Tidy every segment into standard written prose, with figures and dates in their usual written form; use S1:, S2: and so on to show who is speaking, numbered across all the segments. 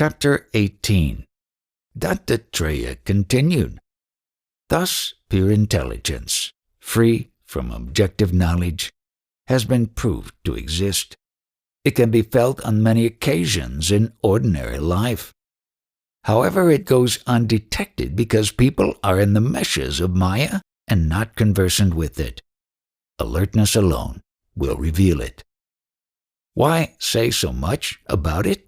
S1: Chapter 18. Dattatreya continued. Thus, pure intelligence, free from objective knowledge, has been proved to exist. It can be felt on many occasions in ordinary life. However, it goes undetected because people are in the meshes of Maya and not conversant with it. Alertness alone will reveal it. Why say so much about it?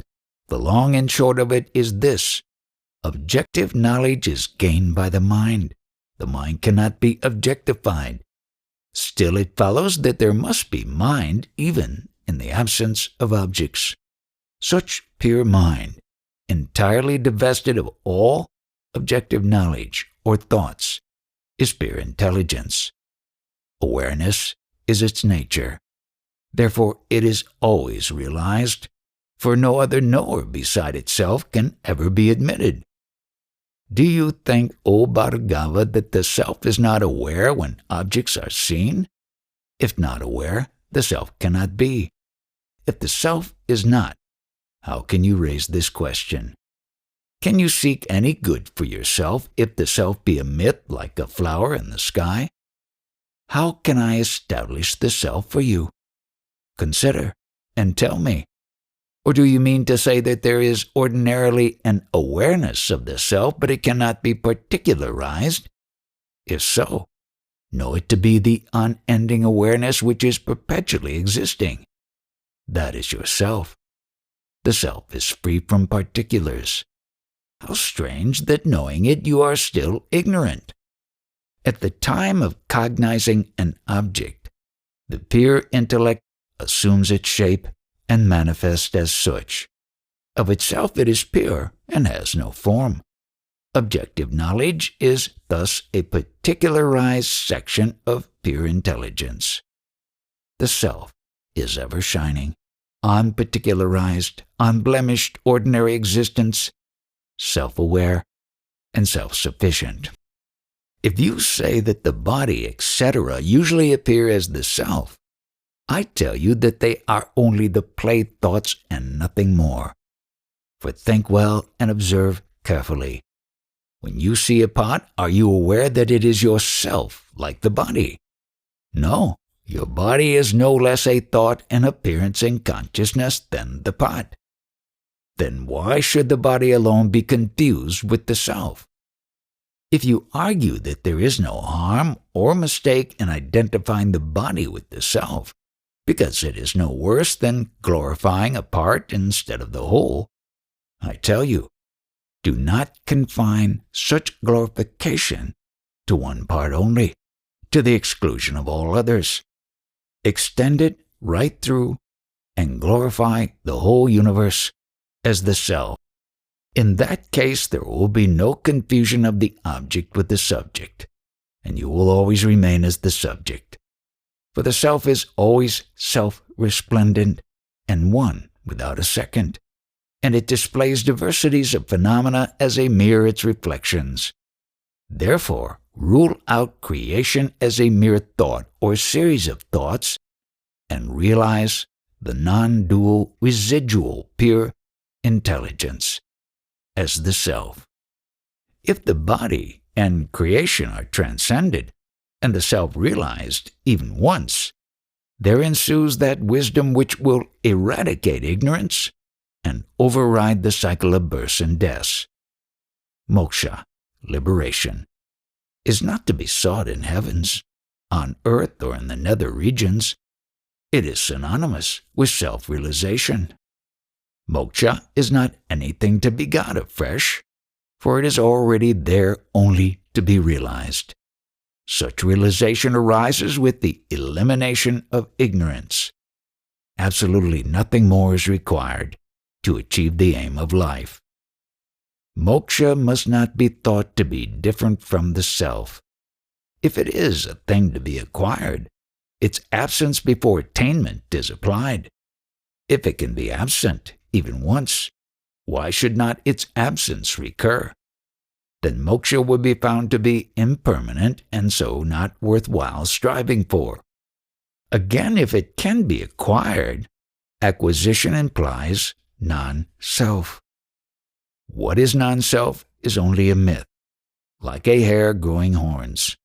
S1: The long and short of it is this. Objective knowledge is gained by the mind. The mind cannot be objectified. Still, it follows that there must be mind even in the absence of objects. Such pure mind, entirely divested of all objective knowledge or thoughts, is pure intelligence. Awareness is its nature. Therefore, it is always realized, for no other knower beside itself can ever be admitted. Do you think, O Bhargava, that the self is not aware when objects are seen? If not aware, the self cannot be. If the self is not, how can you raise this question? Can you seek any good for yourself if the self be a myth like a flower in the sky? How can I establish the self for you? Consider and tell me. Or do you mean to say that there is ordinarily an awareness of the self, but it cannot be particularized? If so, know it to be the unending awareness which is perpetually existing. That is yourself. The self is free from particulars. How strange that knowing it you are still ignorant. At the time of cognizing an object, the pure intellect assumes its shape and manifests as such. Of itself it is pure and has no form. Objective knowledge is thus a particularized section of pure intelligence. The self is ever shining, unparticularized, unblemished ordinary existence, self-aware and self-sufficient. If you say that the body, etc., usually appear as the self, I tell you that they are only the play thoughts and nothing more. For think well and observe carefully. When you see a pot, are you aware that it is yourself, like the body? No, your body is no less a thought and appearance in consciousness than the pot. Then why should the body alone be confused with the self? If you argue that there is no harm or mistake in identifying the body with the self, because it is no worse than glorifying a part instead of the whole, I tell you, do not confine such glorification to one part only, to the exclusion of all others. Extend it right through and glorify the whole universe as the self. In that case, there will be no confusion of the object with the subject, and you will always remain as the subject. For the self is always self-resplendent and one without a second, and it displays diversities of phenomena as a mirror its reflections. Therefore, rule out creation as a mere thought or series of thoughts, and realize the non-dual residual pure intelligence as the self. If the body and creation are transcended, and the self realized even once, there ensues that wisdom which will eradicate ignorance and override the cycle of births and deaths. Moksha, liberation, is not to be sought in heavens, on earth, or in the nether regions. It is synonymous with self-realization. Moksha is not anything to be got afresh, for it is already there only to be realized. Such realization arises with the elimination of ignorance. Absolutely nothing more is required to achieve the aim of life. Moksha must not be thought to be different from the self. If it is a thing to be acquired, its absence before attainment is applied. If it can be absent even once, why should not its absence recur? Then moksha would be found to be impermanent and so not worthwhile striving for. Again, if it can be acquired, acquisition implies non-self. what is non-self is only a myth, like a hare growing horns.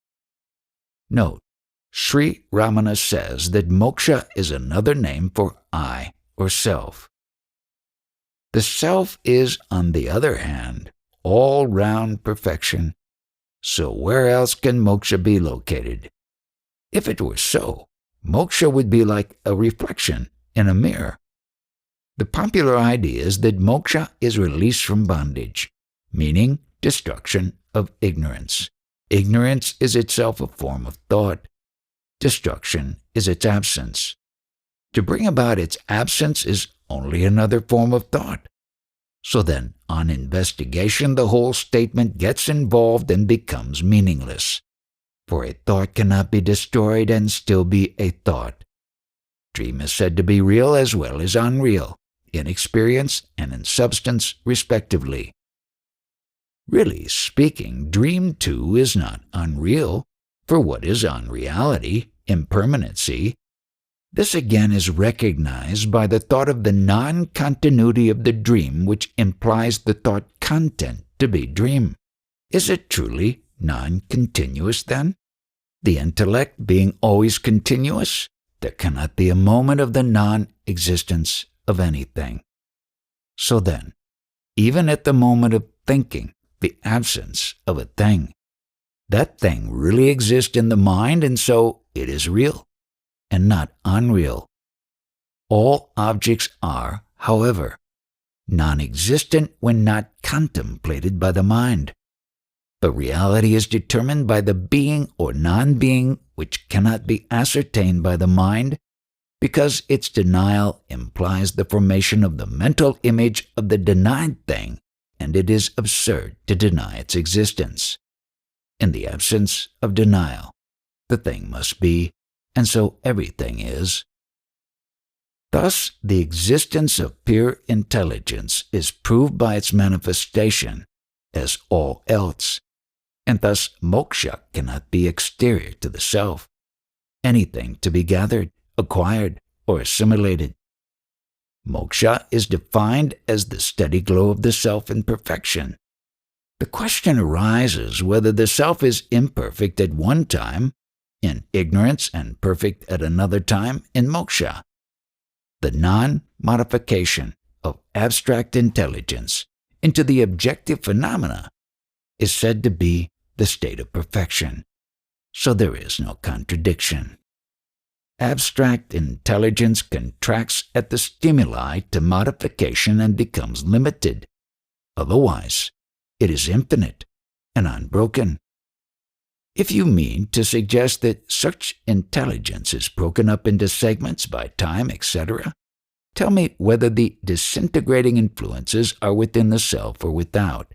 S1: Note, Sri Ramana says that moksha is another name for I or self. The self is, on the other hand, all-round perfection. So where else can moksha be located? If it were so, moksha would be like a reflection in a mirror. The popular idea is that moksha is release from bondage, meaning destruction of ignorance. Ignorance is itself a form of thought. Destruction is its absence. To bring about its absence is only another form of thought. So then, on investigation, the whole statement gets involved and becomes meaningless. For a thought cannot be destroyed and still be a thought. Dream is said to be real as well as unreal, in experience and in substance, respectively. Really speaking, dream too is not unreal, for what is unreality, impermanency? This again is recognized by the thought of the non-continuity of the dream, which implies the thought content to be dream. Is it truly non-continuous then? The intellect being always continuous, there cannot be a moment of the non-existence of anything. So then, even at the moment of thinking, the absence of a thing, that thing really exists in the mind, and so it is real and not unreal. All objects are, however, non-existent when not contemplated by the mind. But reality is determined by the being or non-being which cannot be ascertained by the mind, because its denial implies the formation of the mental image of the denied thing, and it is absurd to deny its existence. In the absence of denial, the thing must be, and so everything is. Thus, the existence of pure intelligence is proved by its manifestation as all else, and thus moksha cannot be exterior to the self, anything to be gathered, acquired, or assimilated. Moksha is defined as the steady glow of the self in perfection. The question arises whether the self is imperfect at one time, in ignorance, and perfect at another time in moksha. The non-modification of abstract intelligence into the objective phenomena is said to be the state of perfection, so there is no contradiction. Abstract intelligence contracts at the stimuli to modification and becomes limited. Otherwise, it is infinite and unbroken. If you mean to suggest that such intelligence is broken up into segments by time, etc., tell me whether the disintegrating influences are within the self or without.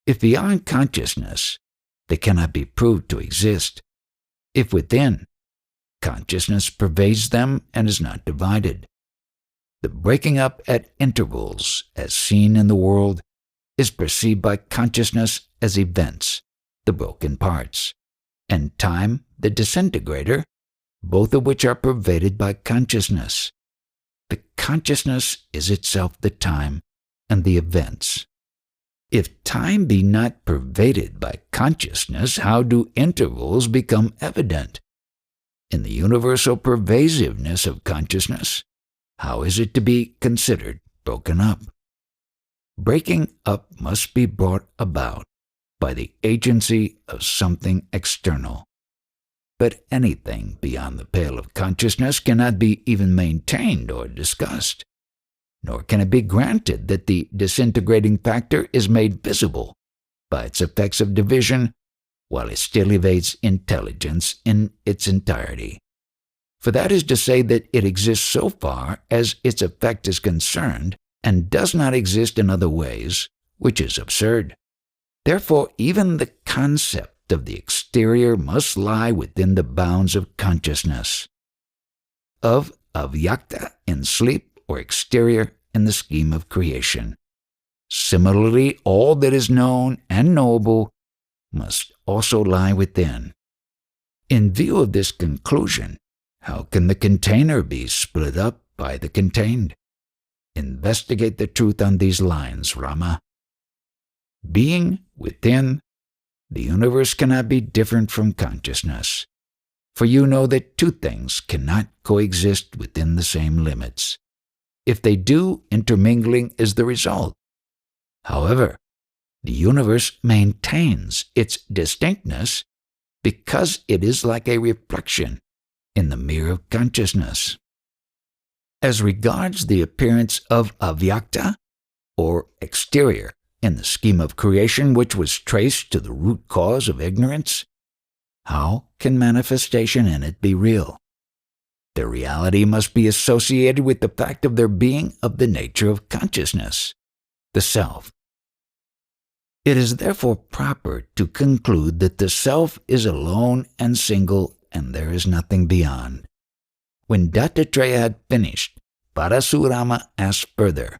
S1: If beyond consciousness, they cannot be proved to exist. If within, consciousness pervades them and is not divided. The breaking up at intervals, as seen in the world, is perceived by consciousness as events, the broken parts, and time, the disintegrator, both of which are pervaded by consciousness. The consciousness is itself the time and the events. If time be not pervaded by consciousness, how do intervals become evident? In the universal pervasiveness of consciousness, how is it to be considered broken up? Breaking up must be brought about by the agency of something external. But anything beyond the pale of consciousness cannot be even maintained or discussed, nor can it be granted that the disintegrating factor is made visible by its effects of division while it still evades intelligence in its entirety. For that is to say that it exists so far as its effect is concerned and does not exist in other ways, which is absurd. Therefore, even the concept of the exterior must lie within the bounds of consciousness, of avyakta in sleep or exterior in the scheme of creation. Similarly, all that is known and knowable must also lie within. In view of this conclusion, how can the container be split up by the contained? Investigate the truth on these lines, Rama. Being within, the universe cannot be different from consciousness, for you know that two things cannot coexist within the same limits. If they do, intermingling is the result. However, the universe maintains its distinctness because it is like a reflection in the mirror of consciousness. As regards the appearance of avyakta, or exterior, in the scheme of creation which was traced to the root cause of ignorance, how can manifestation in it be real? Their reality must be associated with the fact of their being of the nature of consciousness, the self. It is therefore proper to conclude that the self is alone and single and there is nothing beyond. When Dattatreya had finished, Parasurama asked further,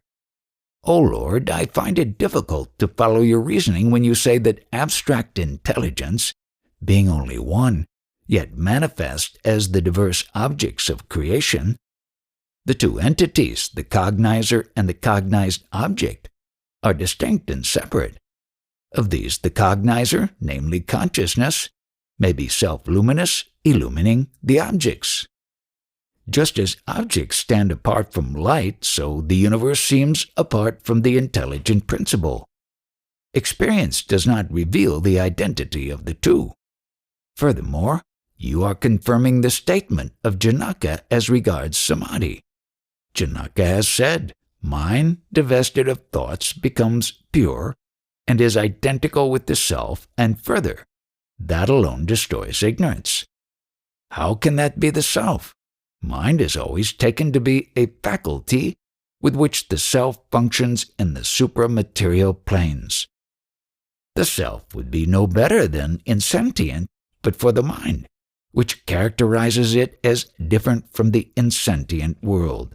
S1: "O Lord, I find it difficult to follow your reasoning when you say that abstract intelligence, being only one, yet manifest as the diverse objects of creation, the two entities, the cognizer and the cognized object, are distinct and separate. Of these, the cognizer, namely consciousness, may be self-luminous, illumining the objects. Just as objects stand apart from light, so the universe seems apart from the intelligent principle. Experience does not reveal the identity of the two. Furthermore, you are confirming the statement of Janaka as regards Samadhi. Janaka has said, mind divested of thoughts becomes pure and is identical with the self, and further, that alone destroys ignorance. How can that be the self? Mind is always taken to be a faculty with which the self functions in the supramaterial planes. The self would be no better than insentient but for the mind, which characterizes it as different from the insentient world.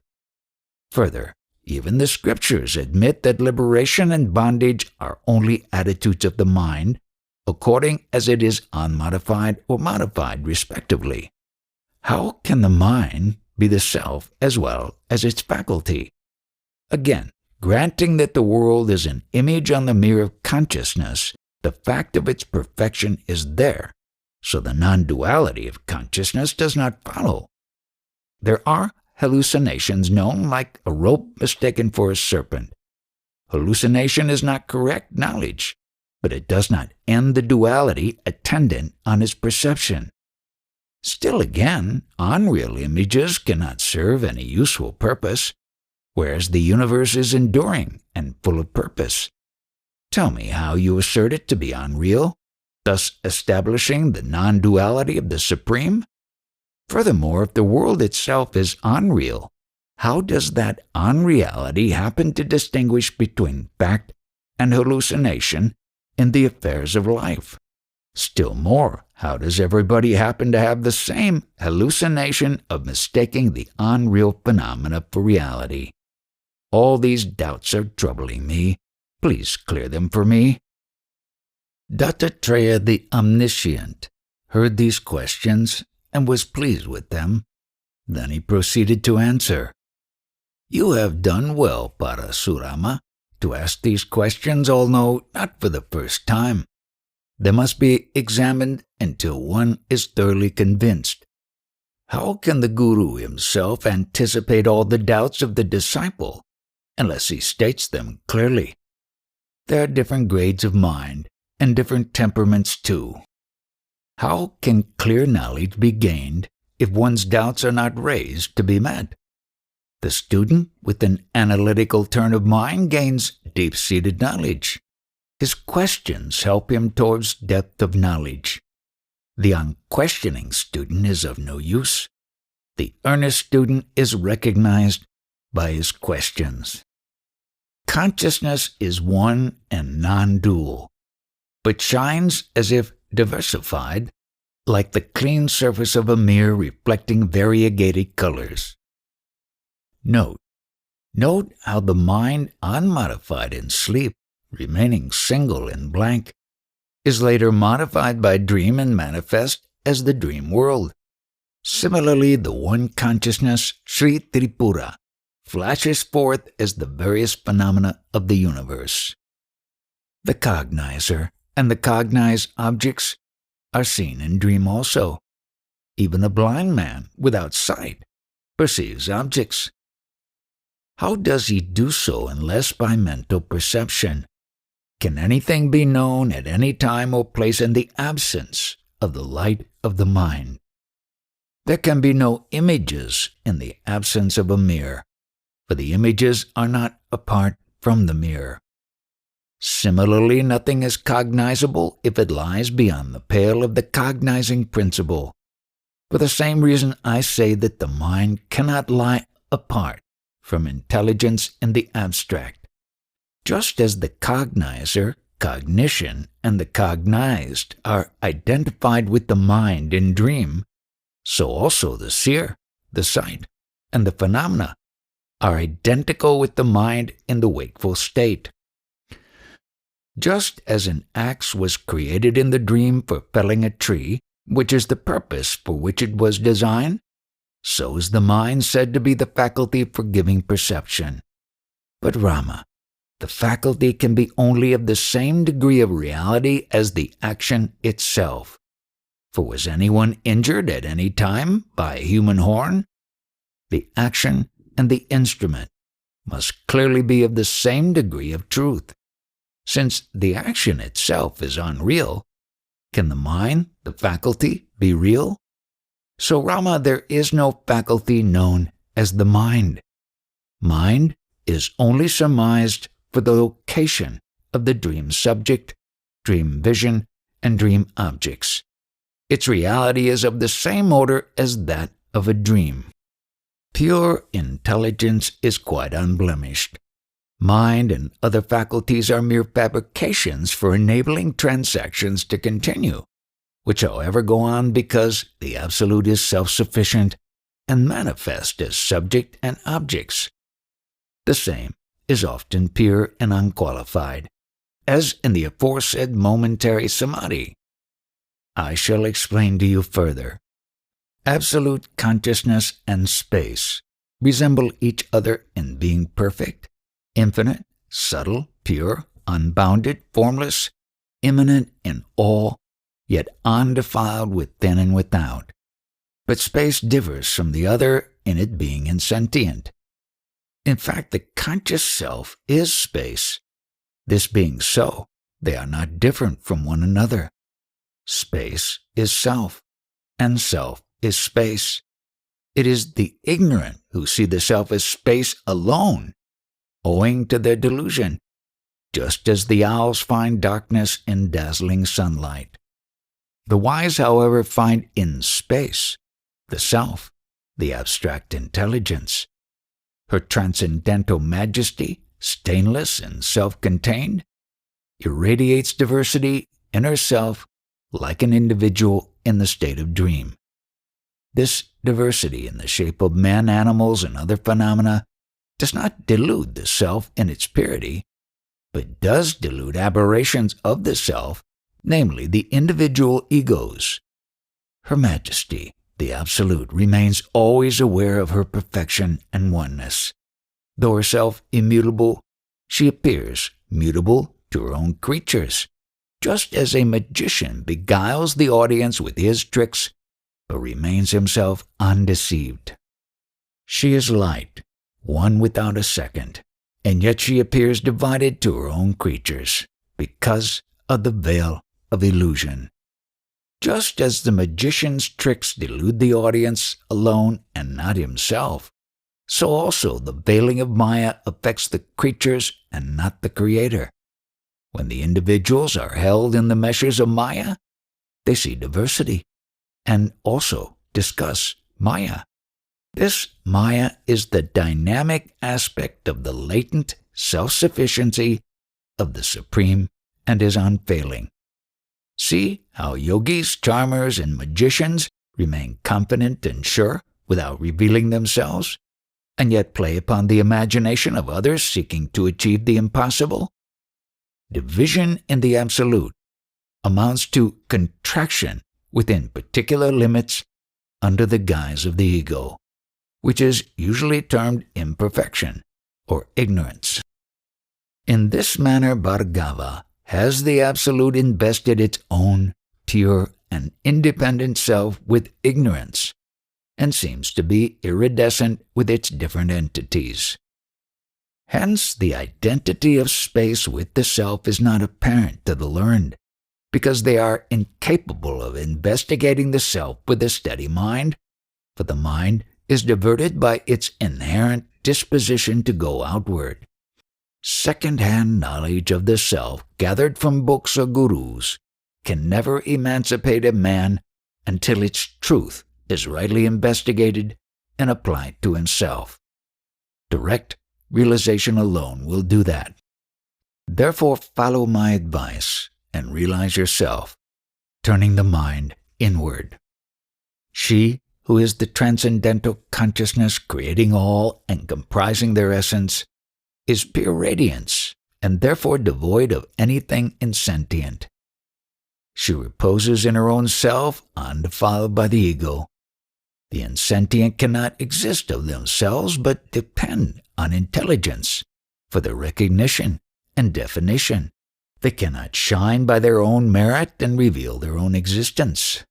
S1: Further, even the scriptures admit that liberation and bondage are only attitudes of the mind, according as it is unmodified or modified, respectively. How can the mind be the self as well as its faculty? Again, granting that the world is an image on the mirror of consciousness, the fact of its perfection is there, so the non-duality of consciousness does not follow. There are hallucinations known like a rope mistaken for a serpent. Hallucination is not correct knowledge, but it does not end the duality attendant on its perception. Still again, unreal images cannot serve any useful purpose, whereas the universe is enduring and full of purpose. Tell me how you assert it to be unreal, thus establishing the non-duality of the Supreme? Furthermore, if the world itself is unreal, how does that unreality happen to distinguish between fact and hallucination in the affairs of life? Still more, how does everybody happen to have the same hallucination of mistaking the unreal phenomena for reality? All these doubts are troubling me. Please clear them for me." Dattatreya the omniscient heard these questions and was pleased with them. Then he proceeded to answer, "You have done well, Parasurama, to ask these questions, although not for the first time. They must be examined until one is thoroughly convinced. How can the Guru himself anticipate all the doubts of the disciple unless he states them clearly? There are different grades of mind and different temperaments too. How can clear knowledge be gained if one's doubts are not raised to be met? The student with an analytical turn of mind gains deep-seated knowledge. His questions help him towards depth of knowledge. The unquestioning student is of no use. The earnest student is recognized by his questions. Consciousness is one and non-dual, but shines as if diversified, like the clean surface of a mirror reflecting variegated colors. Note how the mind, unmodified in sleep, remaining single and blank, is later modified by dream and manifest as the dream world. Similarly, the one consciousness, Sri Tripura, flashes forth as the various phenomena of the universe. The cognizer and the cognized objects are seen in dream also. Even a blind man without sight perceives objects. How does he do so unless by mental perception? Can anything be known at any time or place in the absence of the light of the mind? There can be no images in the absence of a mirror, for the images are not apart from the mirror. Similarly, nothing is cognizable if it lies beyond the pale of the cognizing principle. For the same reason I say that the mind cannot lie apart from intelligence in the abstract. Just as the cognizer, cognition, and the cognized are identified with the mind in dream, so also the seer, the sight, and the phenomena are identical with the mind in the wakeful state. Just as an axe was created in the dream for felling a tree, which is the purpose for which it was designed, so is the mind said to be the faculty for giving perception. But Rama, the faculty can be only of the same degree of reality as the action itself. For was anyone injured at any time by a human horn? The action and the instrument must clearly be of the same degree of truth. Since the action itself is unreal, can the mind, the faculty, be real? So, Rama, there is no faculty known as the mind. Mind is only surmised for the location of the dream subject, dream vision, and dream objects. Its reality is of the same order as that of a dream. Pure intelligence is quite unblemished. Mind and other faculties are mere fabrications for enabling transactions to continue, which however go on because the Absolute is self-sufficient and manifest as subject and objects. The same is often pure and unqualified, as in the aforesaid momentary Samadhi. I shall explain to you further. Absolute consciousness and space resemble each other in being perfect, infinite, subtle, pure, unbounded, formless, immanent in all, yet undefiled within and without. But space differs from the other in it being insentient. In fact, the conscious self is space. This being so, they are not different from one another. Space is self, and self is space. It is the ignorant who see the self as space alone, owing to their delusion, just as the owls find darkness in dazzling sunlight. The wise, however, find in space the self, the abstract intelligence. Her transcendental majesty, stainless and self-contained, irradiates diversity in herself like an individual in the state of dream. This diversity in the shape of men, animals, and other phenomena does not delude the self in its purity, but does delude aberrations of the self, namely the individual egos. Her Majesty, the Absolute, remains always aware of her perfection and oneness. Though herself immutable, she appears mutable to her own creatures, just as a magician beguiles the audience with his tricks, but remains himself undeceived. She is light, one without a second, and yet she appears divided to her own creatures, because of the veil of illusion. Just as the magician's tricks delude the audience alone and not himself, so also the veiling of Maya affects the creatures and not the Creator. When the individuals are held in the meshes of Maya, they see diversity and also discuss Maya. This Maya is the dynamic aspect of the latent self-sufficiency of the Supreme and is unfailing. See how yogis, charmers, and magicians remain confident and sure without revealing themselves, and yet play upon the imagination of others seeking to achieve the impossible? Division in the Absolute amounts to contraction within particular limits under the guise of the ego, which is usually termed imperfection or ignorance. In this manner Bhargava has the Absolute invested its own pure and independent self with ignorance, and seems to be iridescent with its different entities. Hence, the identity of space with the self is not apparent to the learned, because they are incapable of investigating the self with a steady mind, for the mind is diverted by its inherent disposition to go outward. Second-hand knowledge of the self gathered from books or gurus can never emancipate a man until its truth is rightly investigated and applied to himself. Direct realization alone will do that. Therefore, follow my advice and realize yourself, turning the mind inward. She who is the transcendental consciousness creating all and comprising their essence is pure radiance and therefore devoid of anything insentient. She reposes in her own self, undefiled by the ego. The insentient cannot exist of themselves but depend on intelligence for their recognition and definition. They cannot shine by their own merit and reveal their own existence.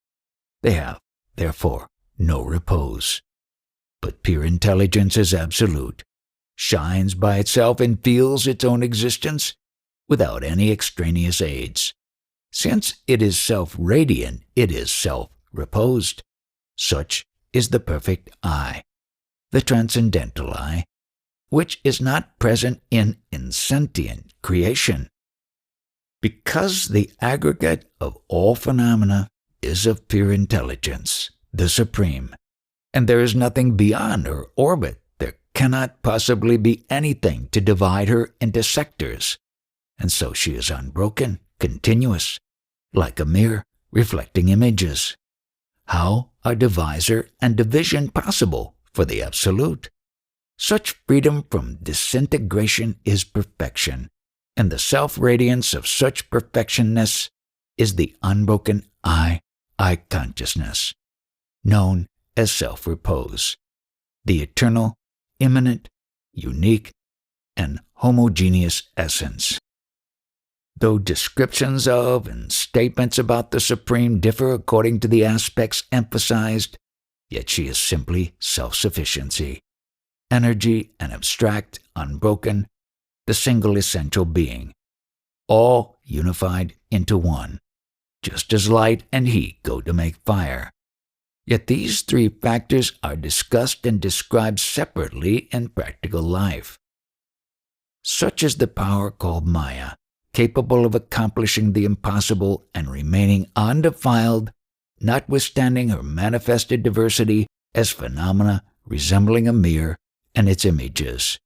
S1: They have, therefore, no repose. But pure intelligence is absolute, shines by itself and feels its own existence without any extraneous aids. Since it is self-radiant, it is self-reposed. Such is the perfect I, the transcendental I, which is not present in insentient creation. Because the aggregate of all phenomena is of pure intelligence, the supreme, and there is nothing beyond her orbit, there cannot possibly be anything to divide her into sectors, and so she is unbroken, continuous, like a mirror reflecting images. How are divisor and division possible for the Absolute? Such freedom from disintegration is perfection, and the self-radiance of such perfectionness is the unbroken I consciousness, known as self-repose, the eternal, immanent, unique, and homogeneous essence. Though descriptions of and statements about the Supreme differ according to the aspects emphasized, yet she is simply self-sufficiency, energy and abstract, unbroken, the single essential being, all unified into one, just as light and heat go to make fire. Yet these three factors are discussed and described separately in practical life. Such is the power called Maya, capable of accomplishing the impossible and remaining undefiled, notwithstanding her manifested diversity as phenomena resembling a mirror and its images.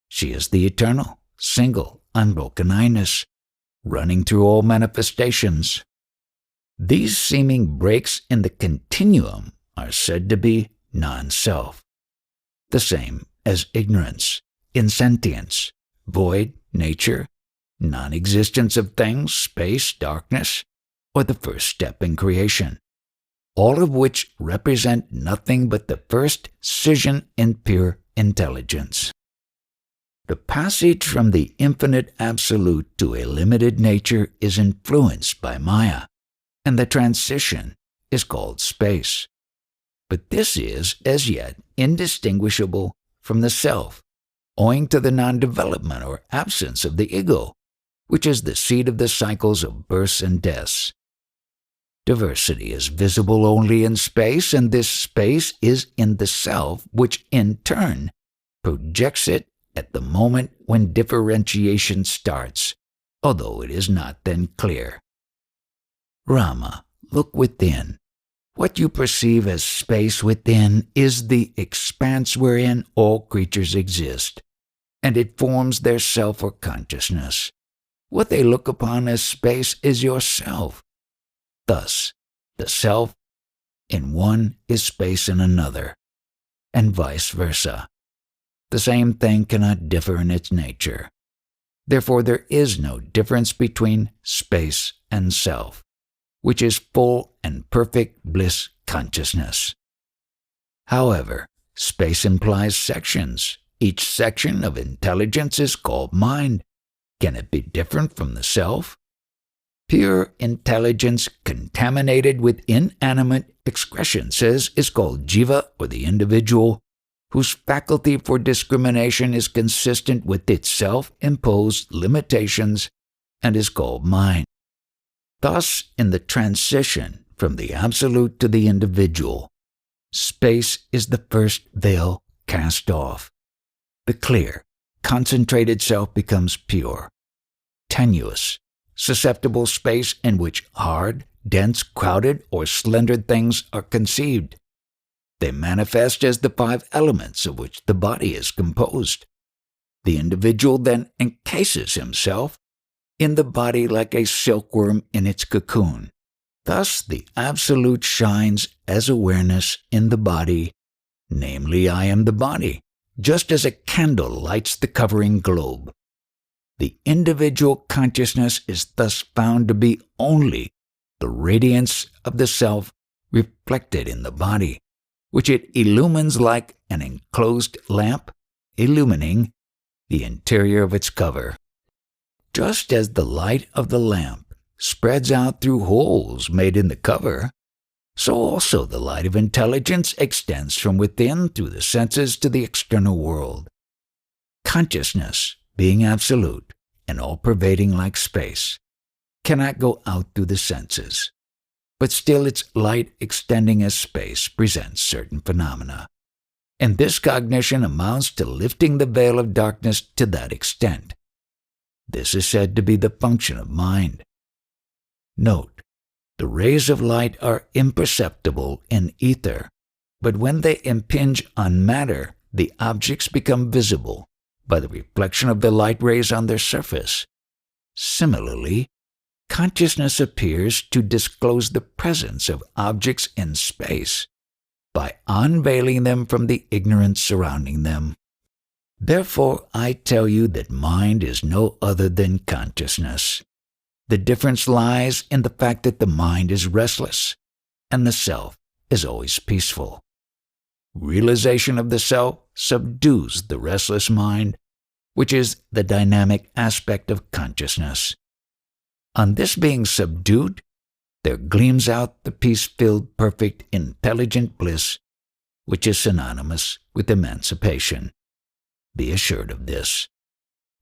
S1: She is the eternal, single, unbroken I-ness, running through all manifestations. These seeming breaks in the continuum are said to be non-self, the same as ignorance, insentience, void, nature, non-existence of things, space, darkness, or the first step in creation, all of which represent nothing but the first scission in pure intelligence. The passage from the infinite absolute to a limited nature is influenced by Maya, and the transition is called space. But this is, as yet, indistinguishable from the self, owing to the non-development or absence of the ego, which is the seat of the cycles of births and deaths. Diversity is visible only in space, and this space is in the self, which in turn projects it at the moment when differentiation starts, although it is not then clear. Rama, look within. What you perceive as space within is the expanse wherein all creatures exist, and it forms their self or consciousness. What they look upon as space is yourself. Thus, the self in one is space in another, and vice versa. The same thing cannot differ in its nature. Therefore, there is no difference between space and self, which is full and perfect bliss consciousness. However, space implies sections. Each section of intelligence is called mind, Can it be different from the self? Pure intelligence contaminated with inanimate excrescences is called jiva, or the individual, whose faculty for discrimination is consistent with its self-imposed limitations and is called mind. Thus, in the transition from the absolute to the individual, space is the first veil cast off. The clear, concentrated self becomes pure, tenuous, susceptible space in which hard, dense, crowded, or slender things are conceived. They manifest as the 5 elements of which the body is composed. The individual then encases himself in the body like a silkworm in its cocoon. Thus the Absolute shines as awareness in the body, namely, I am the body, just as a candle lights the covering globe. The individual consciousness is thus found to be only the radiance of the self reflected in the body, which it illumines like an enclosed lamp, illumining the interior of its cover. Just as the light of the lamp spreads out through holes made in the cover, so also the light of intelligence extends from within through the senses to the external world. Consciousness, being absolute and all-pervading like space, cannot go out through the senses, but still its light extending as space presents certain phenomena, and this cognition amounts to lifting the veil of darkness to that extent. This is said to be the function of mind. Note, the rays of light are imperceptible in ether, but when they impinge on matter, the objects become visible by the reflection of the light rays on their surface. Similarly, consciousness appears to disclose the presence of objects in space by unveiling them from the ignorance surrounding them. Therefore, I tell you that mind is no other than consciousness. The difference lies in the fact that the mind is restless and the self is always peaceful. Realization of the self subdues the restless mind, which is the dynamic aspect of consciousness. On this being subdued, there gleams out the peace-filled, perfect, intelligent bliss, which is synonymous with emancipation. Be assured of this.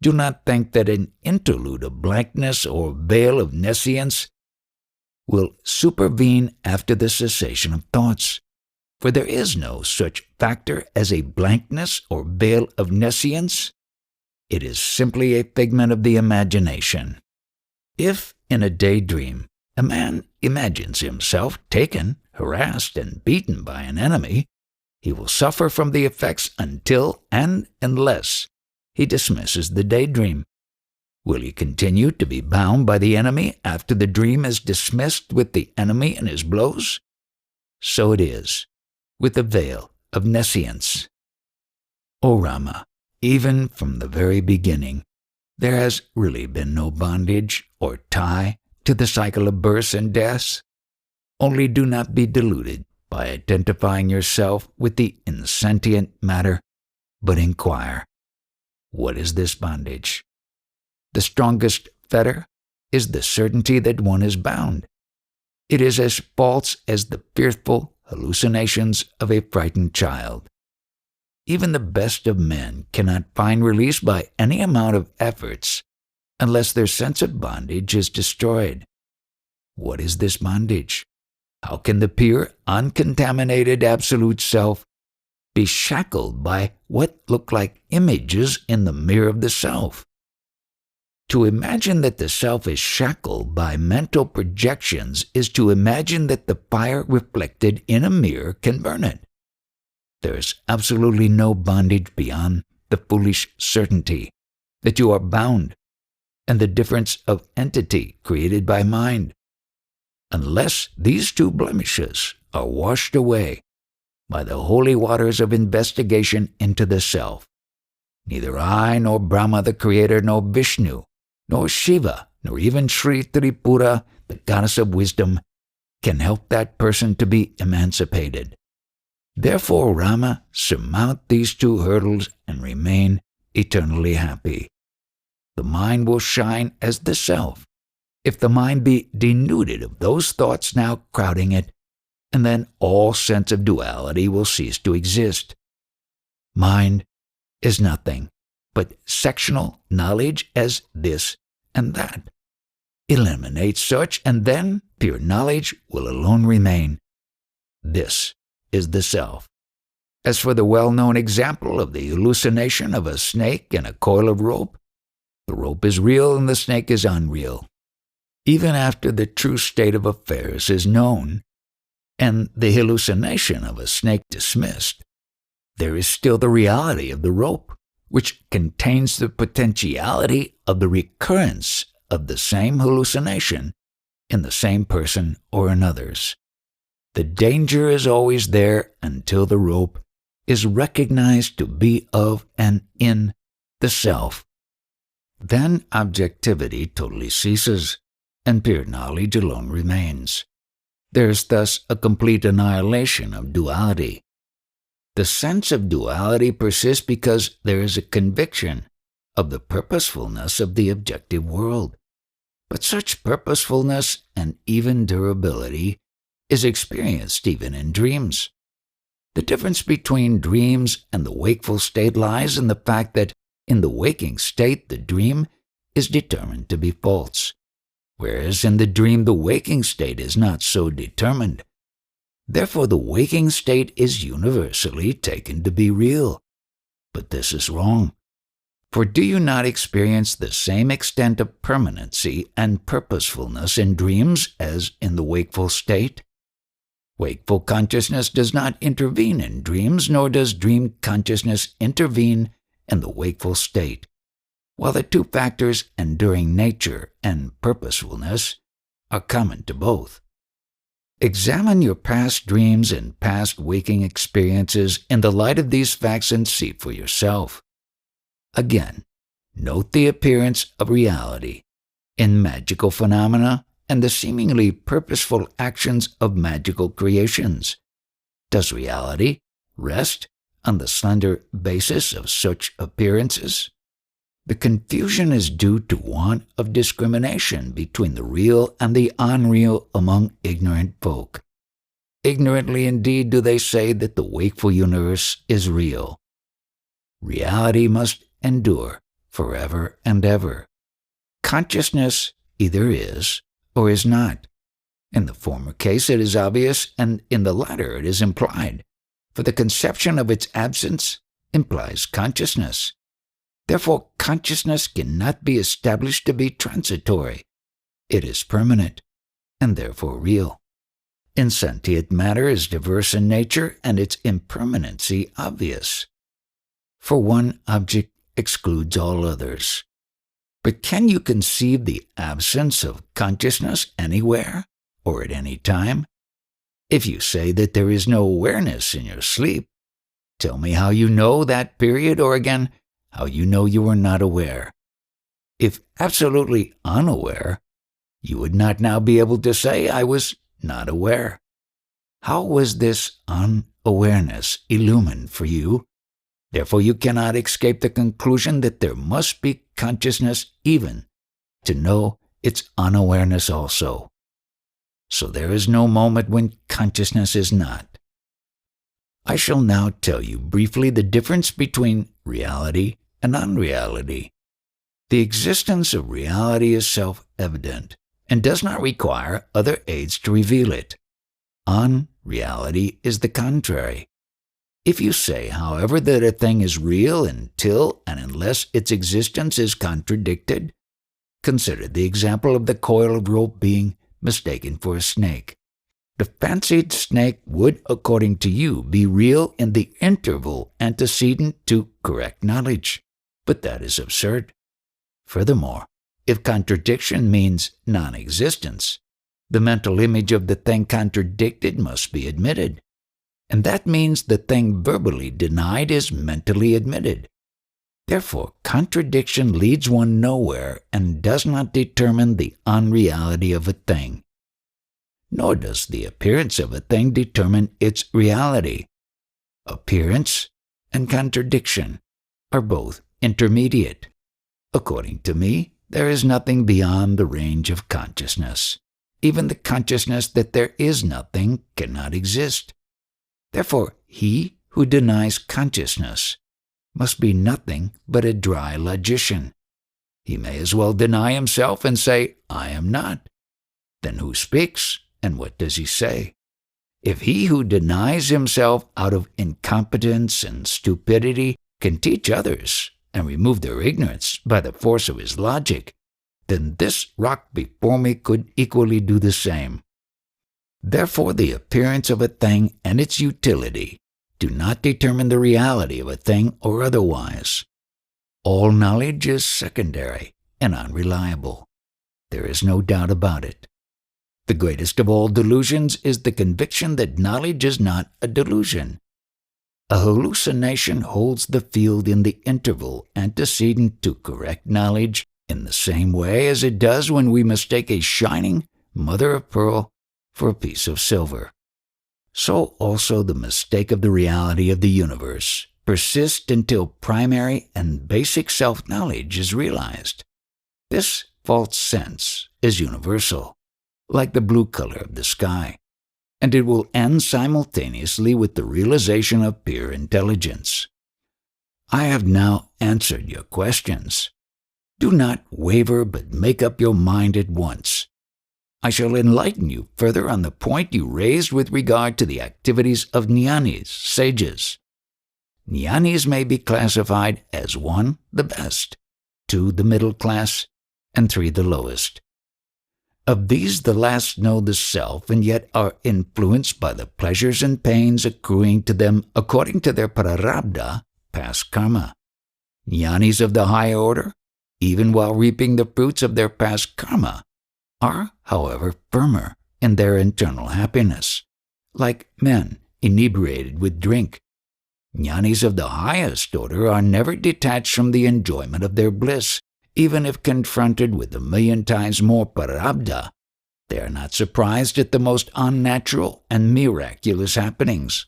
S1: Do not think that an interlude of blankness or veil of nescience will supervene after the cessation of thoughts, for there is no such factor as a blankness or veil of nescience. It is simply a figment of the imagination. If, in a daydream, a man imagines himself taken, harassed, and beaten by an enemy, he will suffer from the effects until and unless he dismisses the daydream. Will he continue to be bound by the enemy after the dream is dismissed with the enemy and his blows? So it is with the veil of nescience. O Rama, even from the very beginning, there has really been no bondage or tie to the cycle of births and deaths. Only do not be deluded by identifying yourself with the insentient matter, but inquire, what is this bondage? The strongest fetter is the certainty that one is bound. It is as false as the fearful hallucinations of a frightened child. Even the best of men cannot find release by any amount of efforts unless their sense of bondage is destroyed. What is this bondage? How can the pure, uncontaminated absolute self be shackled by what look like images in the mirror of the self? To imagine that the self is shackled by mental projections is to imagine that the fire reflected in a mirror can burn it. There is absolutely no bondage beyond the foolish certainty that you are bound and the difference of entity created by mind. Unless these two blemishes are washed away by the holy waters of investigation into the self, neither I nor Brahma the Creator nor Vishnu nor Shiva nor even Sri Tripura, the goddess of wisdom, can help that person to be emancipated. Therefore, Rama, surmount these two hurdles and remain eternally happy. the mind will shine as the self. If the mind be denuded of those thoughts now crowding it, and then all sense of duality will cease to exist. Mind is nothing but sectional knowledge as this and that. Eliminate such, and then pure knowledge will alone remain. This is the self. As for the well-known example of the hallucination of a snake and a coil of rope, the rope is real and the snake is unreal. Even after the true state of affairs is known, and the hallucination of a snake dismissed, there is still the reality of the rope, which contains the potentiality of the recurrence of the same hallucination in the same person or in others. The danger is always there until the rope is recognized to be of and in the self. Then objectivity totally ceases, and pure knowledge alone remains. There is thus a complete annihilation of duality. The sense of duality persists because there is a conviction of the purposefulness of the objective world. But such purposefulness and even durability is experienced even in dreams. The difference between dreams and the wakeful state lies in the fact that in the waking state the dream is determined to be false, whereas in the dream the waking state is not so determined. Therefore the waking state is universally taken to be real. But this is wrong. For do you not experience the same extent of permanency and purposefulness in dreams as in the wakeful state? Wakeful consciousness does not intervene in dreams, nor does dream consciousness intervene in the wakeful state, while the two factors enduring nature and purposefulness are common to both. Examine your past dreams and past waking experiences in the light of these facts and see for yourself. Again, note the appearance of reality in magical phenomena and the seemingly purposeful actions of magical creations. Does reality rest on the slender basis of such appearances? The confusion is due to want of discrimination between the real and the unreal among ignorant folk. Ignorantly indeed do they say that the wakeful universe is real. Reality must endure forever and ever. Consciousness either is or is not. In the former case it is obvious, and in the latter it is implied, for the conception of its absence implies consciousness. Therefore, consciousness cannot be established to be transitory. It is permanent, and therefore real. Insentient matter is diverse in nature, and its impermanency obvious. For one object excludes all others. But can you conceive the absence of consciousness anywhere or at any time? If you say that there is no awareness in your sleep, tell me how you know that period, or again, how you know you are not aware. If absolutely unaware, you would not now be able to say, I was not aware. How was this unawareness illumined for you? Therefore you cannot escape the conclusion that there must be consciousness even to know its unawareness also. So there is no moment when consciousness is not. I shall now tell you briefly the difference between reality and unreality. The existence of reality is self-evident and does not require other aids to reveal it. Unreality is the contrary. If you say, however, that a thing is real until and unless its existence is contradicted, consider the example of the coil of rope being mistaken for a snake. The fancied snake would, according to you, be real in the interval antecedent to correct knowledge, but that is absurd. Furthermore, if contradiction means non-existence, the mental image of the thing contradicted must be admitted, and that means the thing verbally denied is mentally admitted. Therefore, contradiction leads one nowhere and does not determine the unreality of a thing. Nor does the appearance of a thing determine its reality. Appearance and contradiction are both intermediate. According to me, there is nothing beyond the range of consciousness. Even the consciousness that there is nothing cannot exist. Therefore, he who denies consciousness must be nothing but a dry logician. He may as well deny himself and say, I am not. Then who speaks, and what does he say? If he who denies himself out of incompetence and stupidity can teach others and remove their ignorance by the force of his logic, then this rock before me could equally do the same. Therefore, the appearance of a thing and its utility do not determine the reality of a thing or otherwise. All knowledge is secondary and unreliable. There is no doubt about it. The greatest of all delusions is the conviction that knowledge is not a delusion. A hallucination holds the field in the interval antecedent to correct knowledge in the same way as it does when we mistake a shining mother of pearl for a piece of silver. So also the mistake of the reality of the universe persists until primary and basic self-knowledge is realized. This false sense is universal, like the blue color of the sky, and it will end simultaneously with the realization of pure intelligence. I have now answered your questions. Do not waver, but make up your mind at once. I shall enlighten you further on the point you raised with regard to the activities of nyanis, sages. Nyanis may be classified as 1, the best, 2, the middle class, and 3, the lowest. Of these, the last know the self and yet are influenced by the pleasures and pains accruing to them according to their prarabdha, past karma. Nyanis of the higher order, even while reaping the fruits of their past karma, are, however, firmer in their internal happiness, like men inebriated with drink. Jnanis of the highest order are never detached from the enjoyment of their bliss, even if confronted with 1,000,000 times more prarabdha. They are not surprised at the most unnatural and miraculous happenings.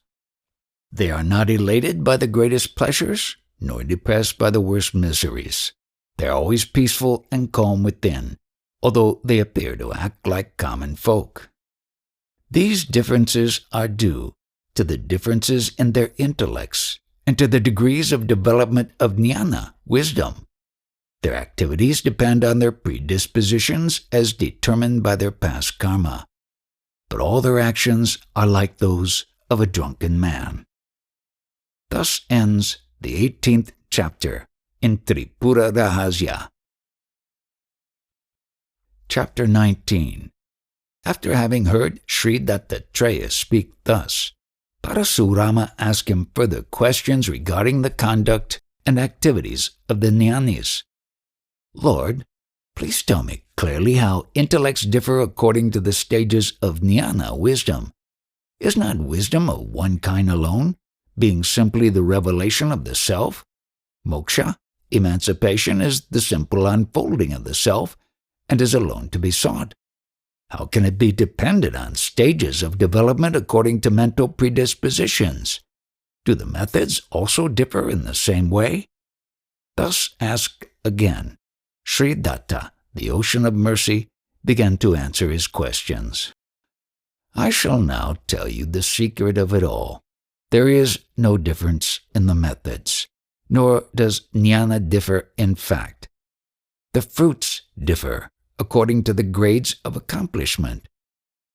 S1: They are not elated by the greatest pleasures, nor depressed by the worst miseries. They are always peaceful and calm within, although they appear to act like common folk. These differences are due to the differences in their intellects and to the degrees of development of jnana, wisdom. Their activities depend on their predispositions as determined by their past karma, but all their actions are like those of a drunken man. Thus ends the 18th chapter in Tripura Rahasya. Chapter 19. After having heard Sri Dattatreya speak thus, Parasurama asked him further questions regarding the conduct and activities of the nyanis. Lord, please tell me clearly how intellects differ according to the stages of jnana, wisdom. Is not wisdom of one kind alone, being simply the revelation of the self? Moksha, emancipation, is the simple unfolding of the self and is alone to be sought. How can it be dependent on stages of development according to mental predispositions? Do the methods also differ in the same way? Thus asked again, Sri Datta, the ocean of mercy, began to answer his questions. I shall now tell you the secret of it all. There is no difference in the methods, nor does jnana differ in fact. The fruits differ according to the grades of accomplishment.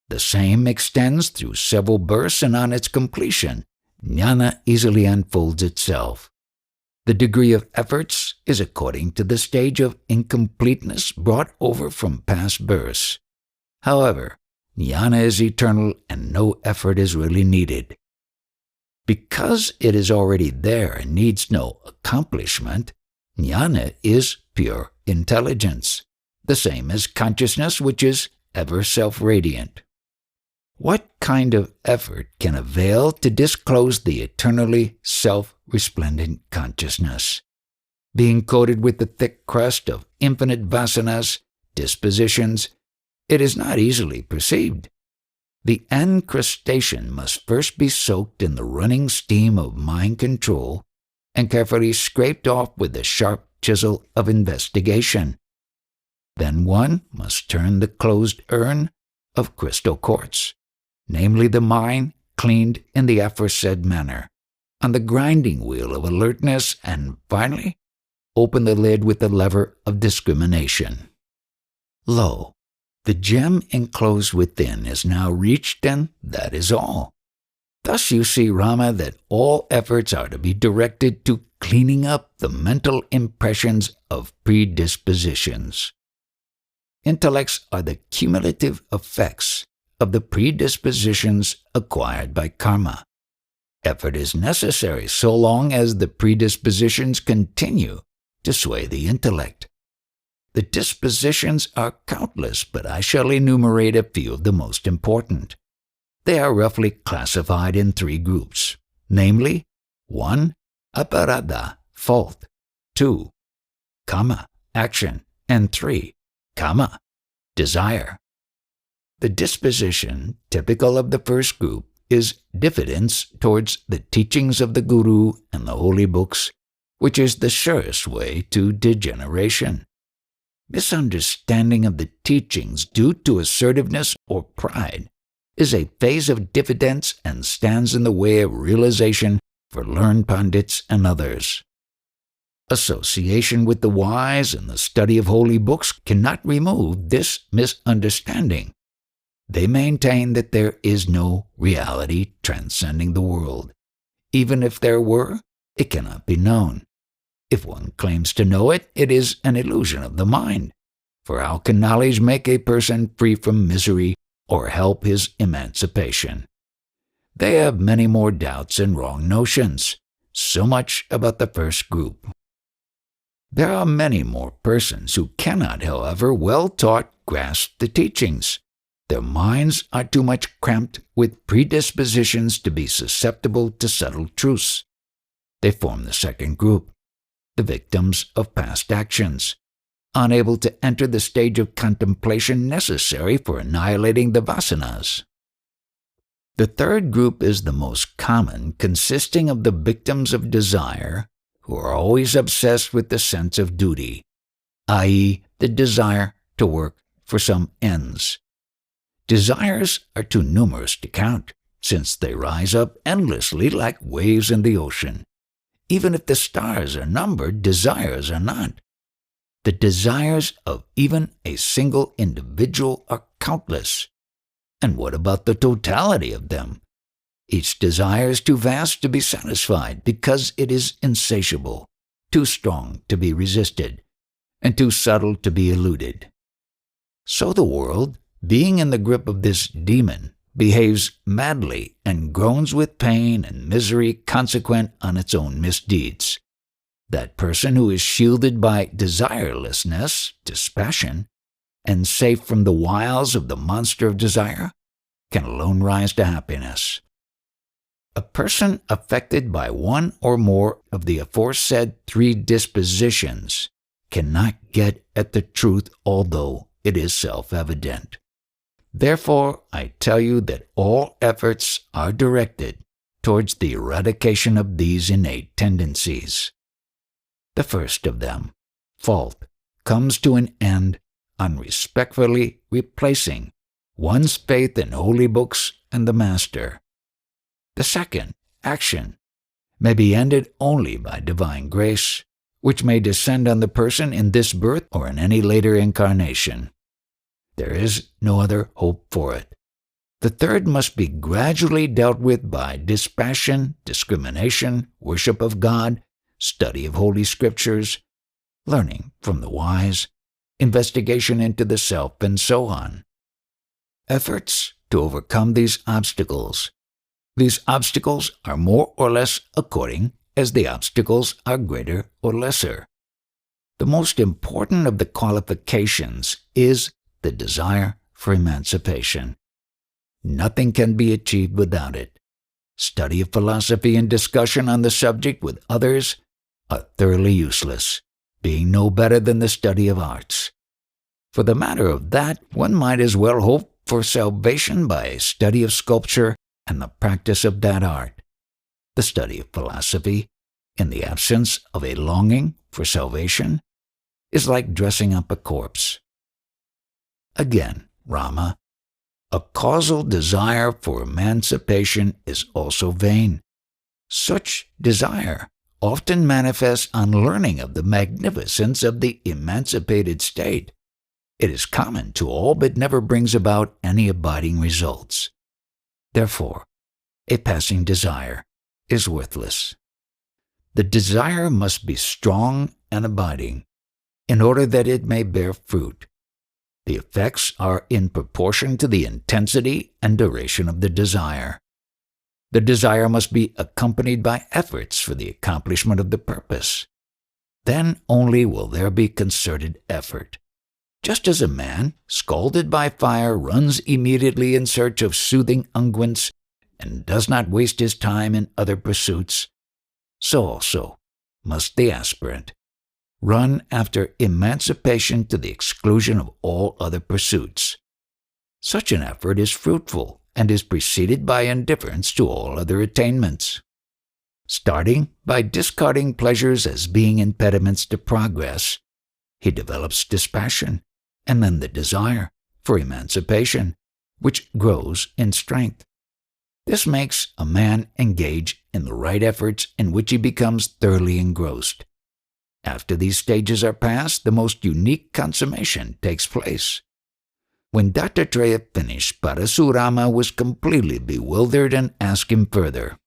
S1: The same extends through several births, and on its completion, jnana easily unfolds itself. The degree of efforts is according to the stage of incompleteness brought over from past births. However, jnana is eternal and no effort is really needed. Because it is already there and needs no accomplishment, jnana is pure intelligence, the same as consciousness, which is ever self-radiant. What kind of effort can avail to disclose the eternally self-resplendent consciousness? Being coated with the thick crust of infinite vasanas, dispositions, it is not easily perceived. The encrustation must first be soaked in the running steam of mind control and carefully scraped off with the sharp chisel of investigation. Then one must turn the closed urn of crystal quartz, namely the mind cleaned in the aforesaid manner, on the grinding wheel of alertness, and finally open the lid with the lever of discrimination. Lo, the gem enclosed within is now reached, and that is all. Thus you see, Rama, that all efforts are to be directed to cleaning up the mental impressions of predispositions. Intellects are the cumulative effects of the predispositions acquired by karma. Effort is necessary so long as the predispositions continue to sway the intellect. The dispositions are countless, but I shall enumerate a few of the most important. They are roughly classified in 3 groups, namely 1. Aparadha, fault, 2. Kama, action, and 3. Kama, desire. The disposition typical of the first group is diffidence towards the teachings of the Guru and the holy books, which is the surest way to degeneration. Misunderstanding of the teachings due to assertiveness or pride is a phase of diffidence and stands in the way of realization for learned pandits and others. Association with the wise and the study of holy books cannot remove this misunderstanding. They maintain that there is no reality transcending the world. Even if there were, it cannot be known. If one claims to know it, it is an illusion of the mind. For how can knowledge make a person free from misery or help his emancipation? They have many more doubts and wrong notions. So much about the first group. There are many more persons who cannot, however, well taught, grasp the teachings. Their minds are too much cramped with predispositions to be susceptible to subtle truths. They form the second group, the victims of past actions, unable to enter the stage of contemplation necessary for annihilating the Vasanas. The third group is the most common, consisting of the victims of desire, who are always obsessed with the sense of duty, i.e., the desire to work for some ends. Desires are too numerous to count, since they rise up endlessly like waves in the ocean. Even if the stars are numbered, desires are not. The desires of even a single individual are countless. And what about the totality of them? Each desire is too vast to be satisfied because it is insatiable, too strong to be resisted, and too subtle to be eluded. So the world, being in the grip of this demon, behaves madly and groans with pain and misery consequent on its own misdeeds. That person who is shielded by desirelessness, dispassion, and safe from the wiles of the monster of desire, can alone rise to happiness. A person affected by one or more of the aforesaid 3 dispositions cannot get at the truth, although it is self-evident. Therefore, I tell you that all efforts are directed towards the eradication of these innate tendencies. The first of them, fault, comes to an end on respectfully replacing one's faith in holy books and the Master. The second, action, may be ended only by divine grace, which may descend on the person in this birth or in any later incarnation. There is no other hope for it. The third must be gradually dealt with by dispassion, discrimination, worship of God, study of holy scriptures, learning from the wise, investigation into the self, and so on. Efforts to overcome these obstacles. These obstacles are more or less according as the obstacles are greater or lesser. The most important of the qualifications is the desire for emancipation. Nothing can be achieved without it. Study of philosophy and discussion on the subject with others are thoroughly useless, being no better than the study of arts. For the matter of that, one might as well hope for salvation by a study of sculpture and the practice of that art. The study of philosophy, in the absence of a longing for salvation is like dressing up a corpse. Again, Rama, a causal desire for emancipation is also vain. Such desire often manifests on learning of the magnificence of the emancipated state. It is common to all but never brings about any abiding results. Therefore, a passing desire is worthless. The desire must be strong and abiding in order that it may bear fruit. The effects are in proportion to the intensity and duration of the desire. The desire must be accompanied by efforts for the accomplishment of the purpose. Then only will there be concerted effort. Just as a man, scalded by fire, runs immediately in search of soothing unguents and does not waste his time in other pursuits, so also must the aspirant run after emancipation to the exclusion of all other pursuits. Such an effort is fruitful and is preceded by indifference to all other attainments. Starting by discarding pleasures as being impediments to progress, he develops dispassion and then the desire for emancipation, which grows in strength. This makes a man engage in the right efforts in which he becomes thoroughly engrossed. After these stages are passed, the most unique consummation takes place. When Dattatreya finished, Parasurama was completely bewildered and asked him further,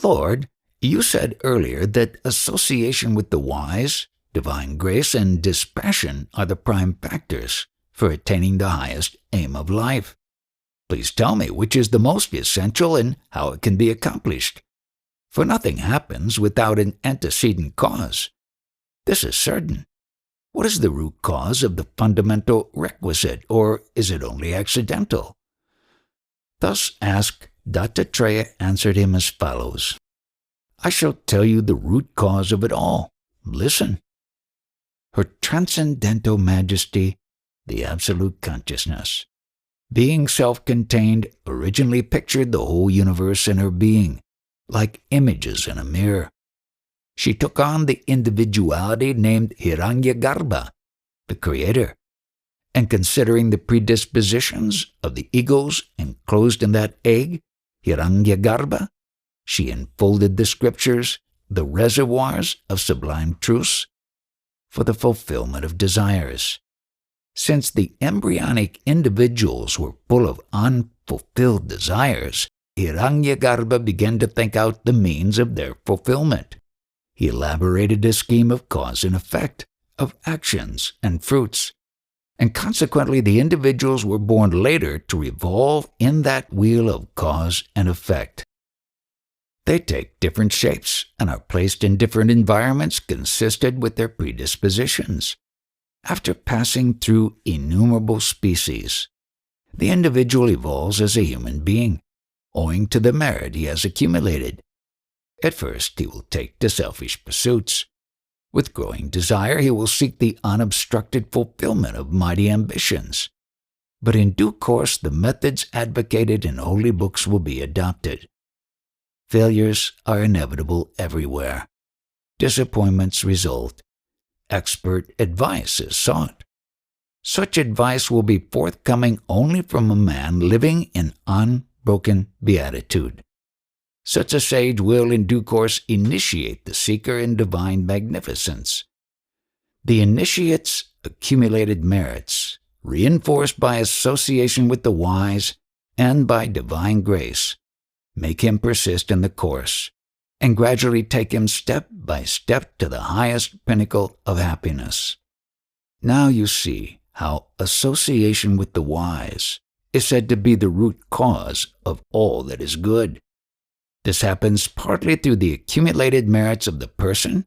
S1: "Lord, you said earlier that association with the wise, divine grace, and dispassion are the prime factors for attaining the highest aim of life. Please tell me which is the most essential and how it can be accomplished. For nothing happens without an antecedent cause. This is certain. What is the root cause of the fundamental requisite, or is it only accidental?" Thus asked, Dattatreya answered him as follows, "I shall tell you the root cause of it all. Listen. Her transcendental majesty, the absolute consciousness, being self-contained, originally pictured the whole universe in her being, like images in a mirror. She took on the individuality named Hiranyagarbha, the creator, and considering the predispositions of the egos enclosed in that egg, Hiranyagarbha, she enfolded the scriptures, the reservoirs of sublime truths, for the fulfillment of desires. Since the embryonic individuals were full of unfulfilled desires, Hiranyagarbha began to think out the means of their fulfillment. He elaborated a scheme of cause and effect, of actions and fruits, and consequently the individuals were born later to revolve in that wheel of cause and effect. They take different shapes and are placed in different environments consistent with their predispositions. After passing through innumerable species, the individual evolves as a human being, owing to the merit he has accumulated. At first, he will take to selfish pursuits. With growing desire, he will seek the unobstructed fulfillment of mighty ambitions. But in due course, the methods advocated in holy books will be adopted. Failures are inevitable everywhere. Disappointments result. Expert advice is sought. Such advice will be forthcoming only from a man living in unbroken beatitude. Such a sage will in due course initiate the seeker in divine magnificence. The initiate's accumulated merits, reinforced by association with the wise and by divine grace, make him persist in the course, and gradually take him step by step to the highest pinnacle of happiness. Now you see how association with the wise is said to be the root cause of all that is good. This happens partly through the accumulated merits of the person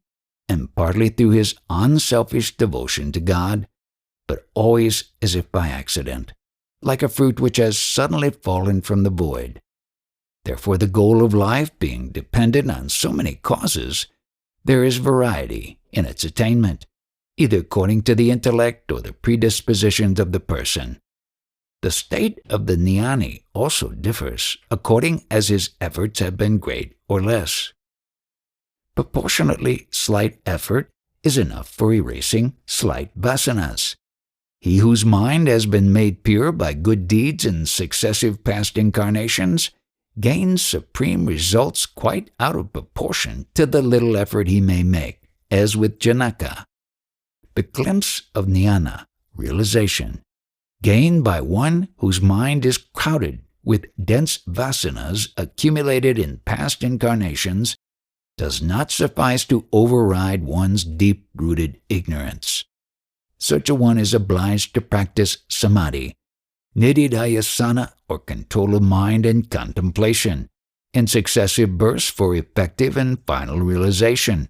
S1: and partly through his unselfish devotion to God, but always as if by accident, like a fruit which has suddenly fallen from the void. Therefore, the goal of life being dependent on so many causes, there is variety in its attainment, either according to the intellect or the predispositions of the person. The state of the jnani also differs according as his efforts have been great or less. Proportionately slight effort is enough for erasing slight vasanas. He whose mind has been made pure by good deeds in successive past incarnations gains supreme results quite out of proportion to the little effort he may make, as with Janaka. The glimpse of Niana, realization, gained by one whose mind is crowded with dense vasanas accumulated in past incarnations, does not suffice to override one's deep-rooted ignorance. Such a one is obliged to practice Samadhi, nididhyasana or control of mind and contemplation, in successive bursts for effective and final realization.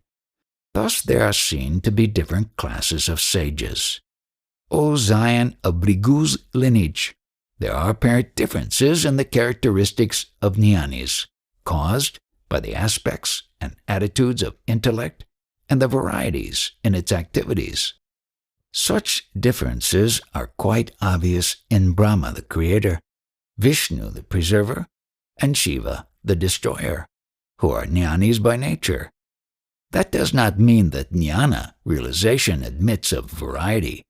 S1: Thus there are seen to be different classes of sages. O Zion of Brigu's lineage, there are apparent differences in the characteristics of nyanis, caused by the aspects and attitudes of intellect and the varieties in its activities. Such differences are quite obvious in Brahma the creator, Vishnu the preserver, and Shiva the destroyer, who are jnanis by nature. That does not mean that jnana, realization, admits of variety.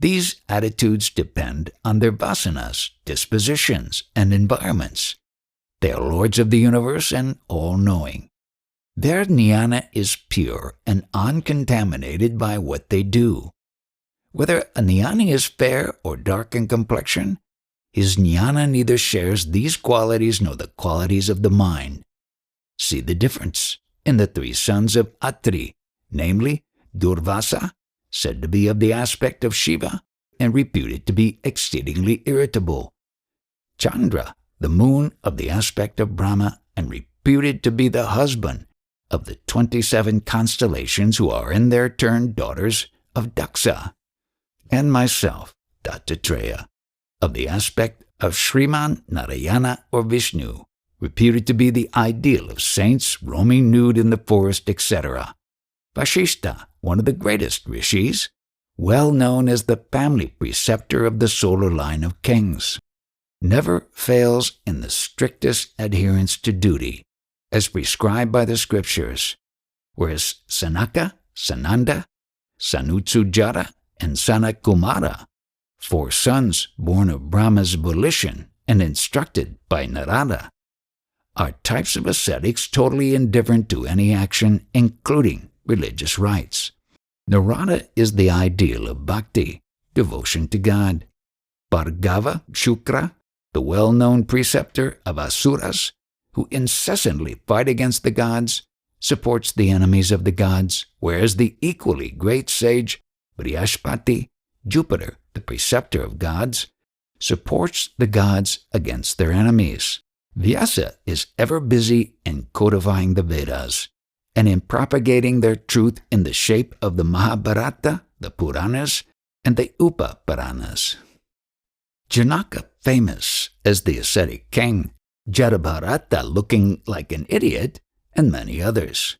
S1: These attitudes depend on their vasanas, dispositions, and environments. They are lords of the universe and all-knowing. Their jnana is pure and uncontaminated by what they do. Whether a jnani is fair or dark in complexion, his jnana neither shares these qualities nor the qualities of the mind. See the difference in the three sons of Atri, namely Durvasa, said to be of the aspect of Shiva and reputed to be exceedingly irritable; Chandra, the moon, of the aspect of Brahma and reputed to be the husband of the 27 constellations who are in their turn daughters of Daksa; and myself, Dattatreya, of the aspect of Sriman Narayana or Vishnu, reputed to be the ideal of saints roaming nude in the forest, etc. Vashishta, one of the greatest rishis, well known as the family preceptor of the solar line of kings, never fails in the strictest adherence to duty, as prescribed by the scriptures, whereas Sanaka, Sananda, Sanutsujata, and Sanakumara, 4 sons born of Brahma's volition and instructed by Narada, are types of ascetics totally indifferent to any action, including religious rites. Narada is the ideal of bhakti, devotion to God. Bhargava Shukra, the well-known preceptor of asuras, who incessantly fight against the gods, supports the enemies of the gods, whereas the equally great sage Brihaspati, Jupiter, the preceptor of gods, supports the gods against their enemies. Vyasa is ever busy in codifying the Vedas and in propagating their truth in the shape of the Mahabharata, the Puranas, and the Upa-Puranas. Janaka, famous as the ascetic king, Jadabharata looking like an idiot, and many others.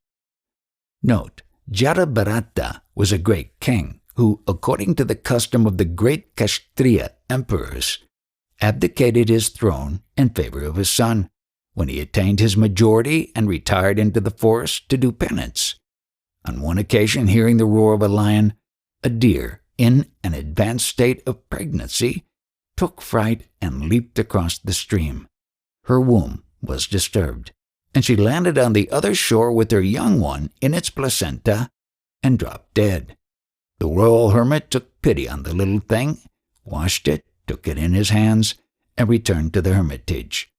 S1: Note, Jadabharata was a great king who, according to the custom of the great Kshatriya emperors, abdicated his throne in favor of his son when he attained his majority and retired into the forest to do penance. On one occasion, hearing the roar of a lion, a deer, in an advanced state of pregnancy, took fright and leaped across the stream. Her womb was disturbed, and she landed on the other shore with her young one in its placenta and dropped dead. The royal hermit took pity on the little thing, washed it, took it in his hands, and returned to the hermitage.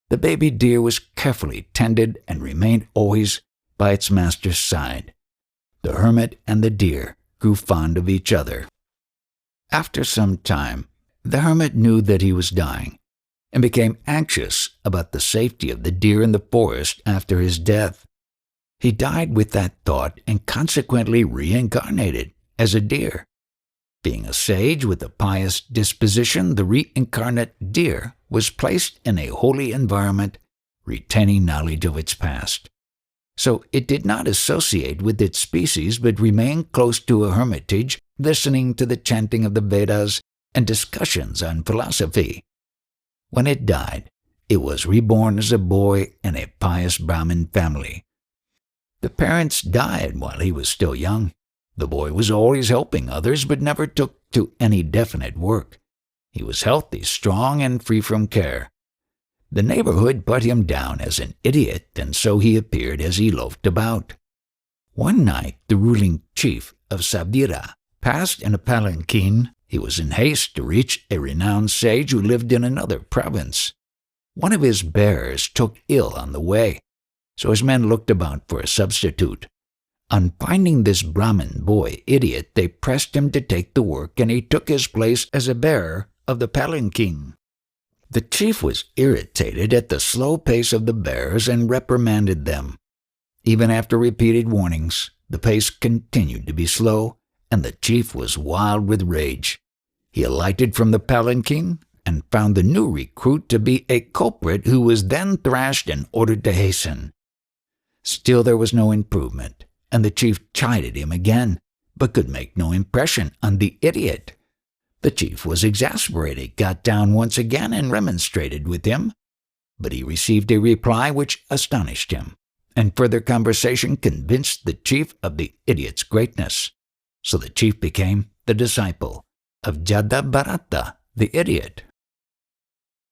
S1: The baby deer was carefully tended and remained always by its master's side. The hermit and the deer grew fond of each other. After some time, the hermit knew that he was dying and became anxious about the safety of the deer in the forest after his death. He died with that thought and consequently reincarnated as a deer. Being a sage with a pious disposition, the reincarnate deer was placed in a holy environment, retaining knowledge of its past. So it did not associate with its species, but remained close to a hermitage, listening to the chanting of the Vedas and discussions on philosophy. When it died, it was reborn as a boy in a pious Brahmin family. The parents died while he was still young, The boy was always helping others but never took to any definite work. He was healthy, strong, and free from care. The neighborhood put him down as an idiot, and so he appeared as he loafed about. One night, the ruling chief of Sabira passed in a palanquin. He was in haste to reach a renowned sage who lived in another province. One of his bearers took ill on the way, so his men looked about for a substitute. On finding this Brahmin boy idiot, they pressed him to take the work, and he took his place as a bearer of the palanquin. The chief was irritated at the slow pace of the bearers and reprimanded them. Even after repeated warnings, the pace continued to be slow, and the chief was wild with rage. He alighted from the palanquin and found the new recruit to be a culprit who was then thrashed and ordered to hasten. Still there was no improvement, and the chief chided him again, but could make no impression on the idiot. The chief was exasperated, got down once again and remonstrated with him, but he received a reply which astonished him, and further conversation convinced the chief of the idiot's greatness. So the chief became the disciple of Jadabharata, the idiot.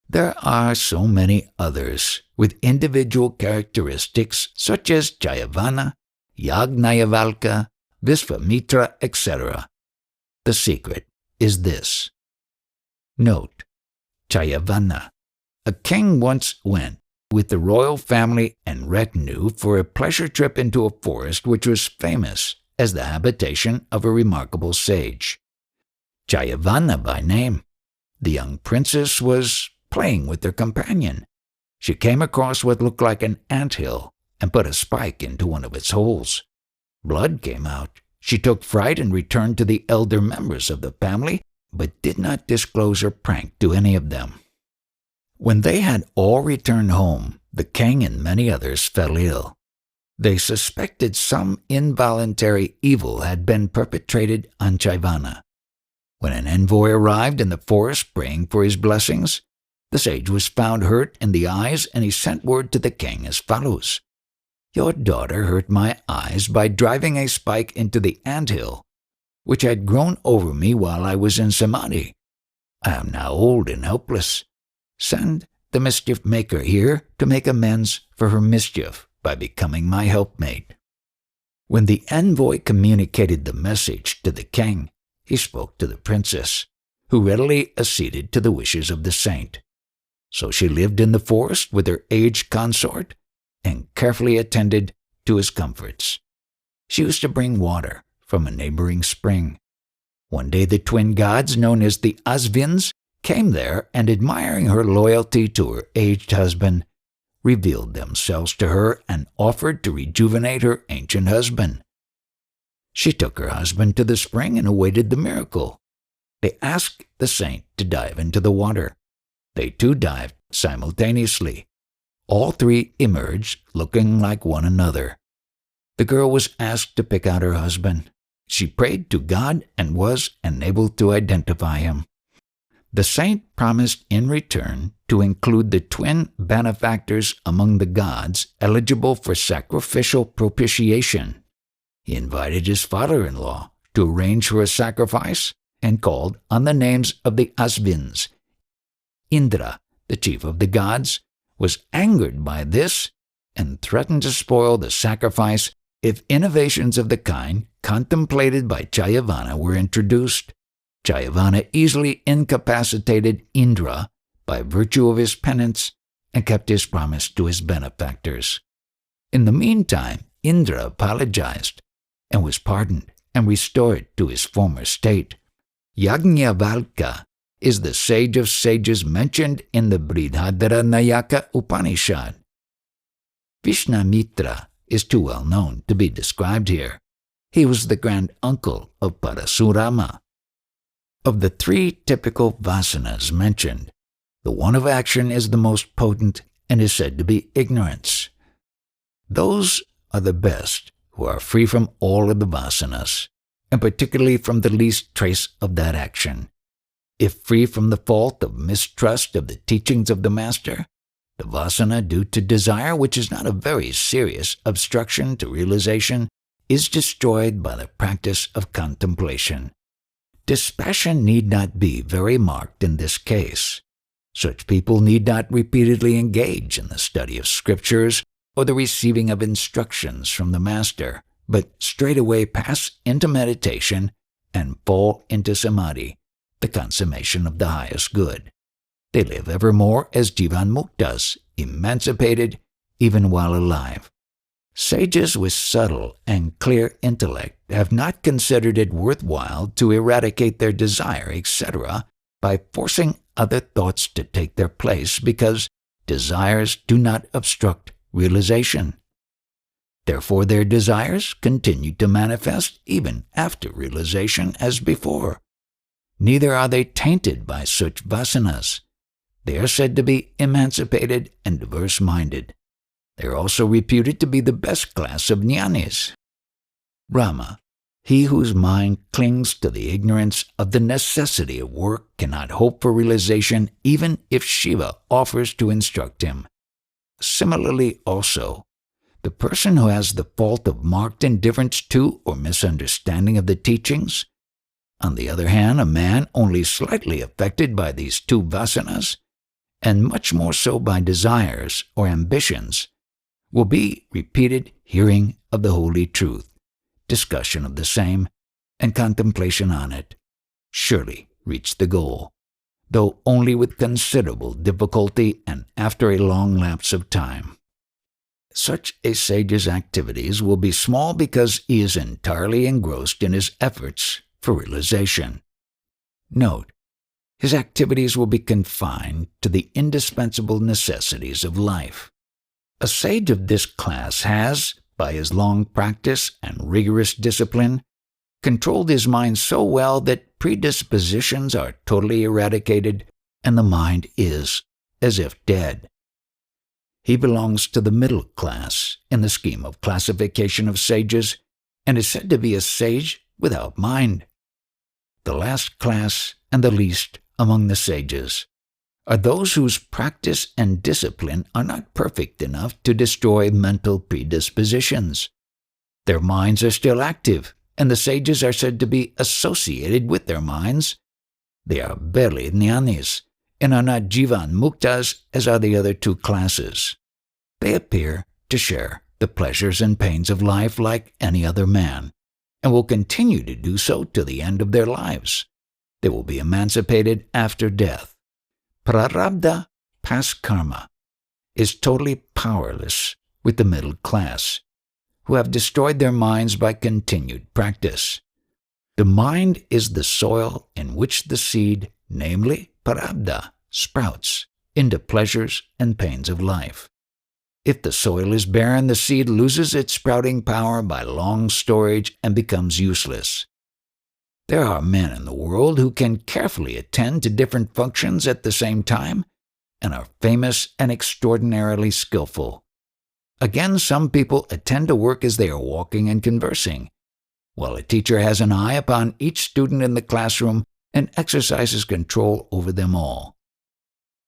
S1: There are so many others with individual characteristics such as Chyavana, Yajnavalkya, Visvamitra, etc. The secret is this. Note, Chyavana. A king once went with the royal family and retinue for a pleasure trip into a forest which was famous as the habitation of a remarkable sage. Chyavana by name. The young princess was playing with her companion. She came across what looked like an anthill and put a spike into one of its holes. Blood came out. She took fright and returned to the elder members of the family, but did not disclose her prank to any of them. When they had all returned home, the king and many others fell ill. They suspected some involuntary evil had been perpetrated on Chyavana. When an envoy arrived in the forest praying for his blessings, the sage was found hurt in the eyes, and he sent word to the king as follows. Your daughter hurt my eyes by driving a spike into the anthill, which had grown over me while I was in Samadhi. I am now old and helpless. Send the mischief maker here to make amends for her mischief by becoming my helpmate. When the envoy communicated the message to the king, he spoke to the princess, who readily acceded to the wishes of the saint. So she lived in the forest with her aged consort and carefully attended to his comforts. She used to bring water from a neighboring spring. One day the twin gods, known as the Asvins, came there and, admiring her loyalty to her aged husband, revealed themselves to her and offered to rejuvenate her ancient husband. She took her husband to the spring and awaited the miracle. They asked the saint to dive into the water. They too dived simultaneously. All three emerged looking like one another. The girl was asked to pick out her husband. She prayed to God and was enabled to identify him. The saint promised in return to include the twin benefactors among the gods eligible for sacrificial propitiation. He invited his father-in-law to arrange for a sacrifice and called on the names of the Asvins. Indra, the chief of the gods, was angered by this and threatened to spoil the sacrifice if innovations of the kind contemplated by Chyavana were introduced. Chyavana easily incapacitated Indra by virtue of his penance and kept his promise to his benefactors. In the meantime, Indra apologized and was pardoned and restored to his former state. Yajnavalkya is the sage of sages mentioned in the Brihadaranyaka Upanishad. Vishnamitra is too well known to be described here. He was the grand uncle of Parasurama. Of the three typical vasanas mentioned, the one of action is the most potent and is said to be ignorance. Those are the best who are free from all of the vasanas, and particularly from the least trace of that action. If free from the fault of mistrust of the teachings of the master, the vasana due to desire, which is not a very serious obstruction to realization, is destroyed by the practice of contemplation. Dispassion need not be very marked in this case. Such people need not repeatedly engage in the study of scriptures or the receiving of instructions from the master, but straightway pass into meditation and fall into Samadhi, the consummation of the highest good. They live evermore as Jivanmuktas, emancipated even while alive. Sages with subtle and clear intellect have not considered it worthwhile to eradicate their desire, etc., by forcing other thoughts to take their place, because desires do not obstruct realization. Therefore, their desires continue to manifest even after realization as before. Neither are they tainted by such vasanas. They are said to be emancipated and diverse-minded. They are also reputed to be the best class of nyanis. Rama, he whose mind clings to the ignorance of the necessity of work cannot hope for realization even if Shiva offers to instruct him. Similarly also, the person who has the fault of marked indifference to or misunderstanding of the teachings, on the other hand, a man only slightly affected by these two vasanas, and much more so by desires or ambitions, will be repeated hearing of the holy truth, discussion of the same, and contemplation on it, surely reach the goal, though only with considerable difficulty and after a long lapse of time. Such a sage's activities will be small because he is entirely engrossed in his efforts for realization. Note, his activities will be confined to the indispensable necessities of life. A sage of this class has, by his long practice and rigorous discipline, controlled his mind so well that predispositions are totally eradicated and the mind is as if dead. He belongs to the middle class in the scheme of classification of sages and is said to be a sage without mind. The last class and the least among the sages are those whose practice and discipline are not perfect enough to destroy mental predispositions. Their minds are still active, and the sages are said to be associated with their minds. They are barely nyanis, and are not jivan muktas as are the other two classes. They appear to share the pleasures and pains of life like any other man, and will continue to do so till the end of their lives. They will be emancipated after death. Prarabdha, past karma, is totally powerless with the middle class, who have destroyed their minds by continued practice. The mind is the soil in which the seed, namely prarabdha, sprouts into pleasures and pains of life. If the soil is barren, the seed loses its sprouting power by long storage and becomes useless. There are men in the world who can carefully attend to different functions at the same time and are famous and extraordinarily skillful. Again, some people attend to work as they are walking and conversing, while a teacher has an eye upon each student in the classroom and exercises control over them all.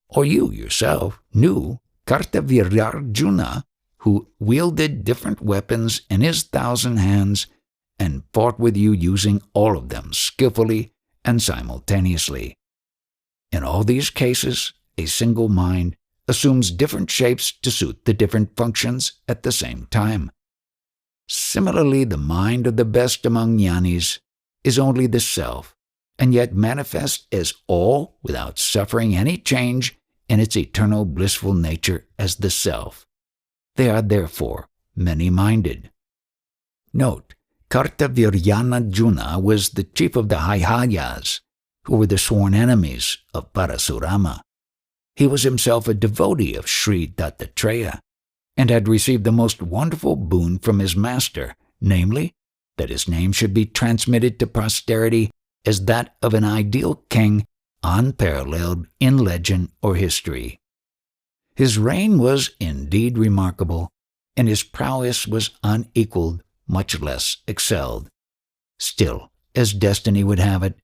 S1: Or you yourself knew Karta Viryarjuna, who wielded different weapons in his 1,000 hands and fought with you using all of them skillfully and simultaneously. In all these cases, a single mind assumes different shapes to suit the different functions at the same time. Similarly, the mind of the best among jnanis is only the self, and yet manifests as all without suffering any change in its eternal blissful nature as the self. They are therefore many-minded. Note, Karta Viryarjuna was the chief of the Haihayas, who were the sworn enemies of Parasurama. He was himself a devotee of Sri Dattatreya, and had received the most wonderful boon from his master, namely, that his name should be transmitted to posterity as that of an ideal king unparalleled in legend or history. His reign was indeed remarkable, and his prowess was unequaled, much less excelled. Still, as destiny would have it,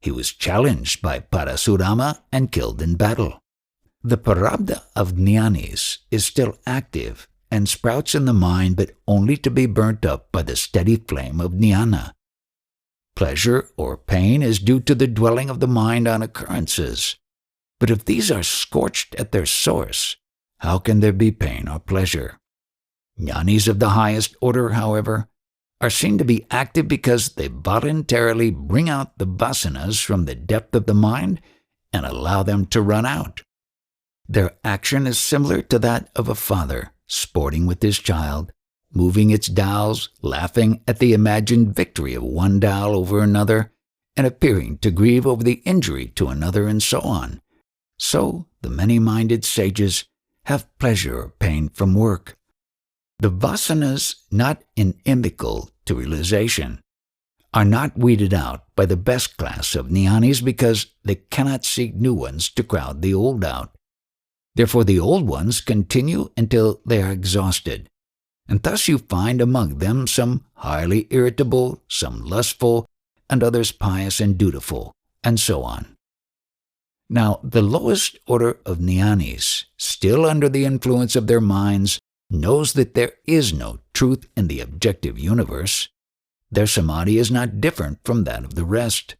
S1: he was challenged by Parasurama and killed in battle. The Prarabdha of Jnanis is still active and sprouts in the mind, but only to be burnt up by the steady flame of Niana. Pleasure or pain is due to the dwelling of the mind on occurrences. But if these are scorched at their source, how can there be pain or pleasure? Nyanis of the highest order, however, are seen to be active because they voluntarily bring out the vasanas from the depth of the mind and allow them to run out. Their action is similar to that of a father sporting with his child, moving its dowels, laughing at the imagined victory of one dowel over another, and appearing to grieve over the injury to another, and so on. So the many-minded sages have pleasure or pain from work. The vasanas, not inimical to realization, are not weeded out by the best class of nyanis because they cannot seek new ones to crowd the old out. Therefore the old ones continue until they are exhausted, and thus you find among them some highly irritable, some lustful, and others pious and dutiful, and so on. Now, the lowest order of nyanis, still under the influence of their minds, knows that there is no truth in the objective universe. Their samadhi is not different from that of the rest.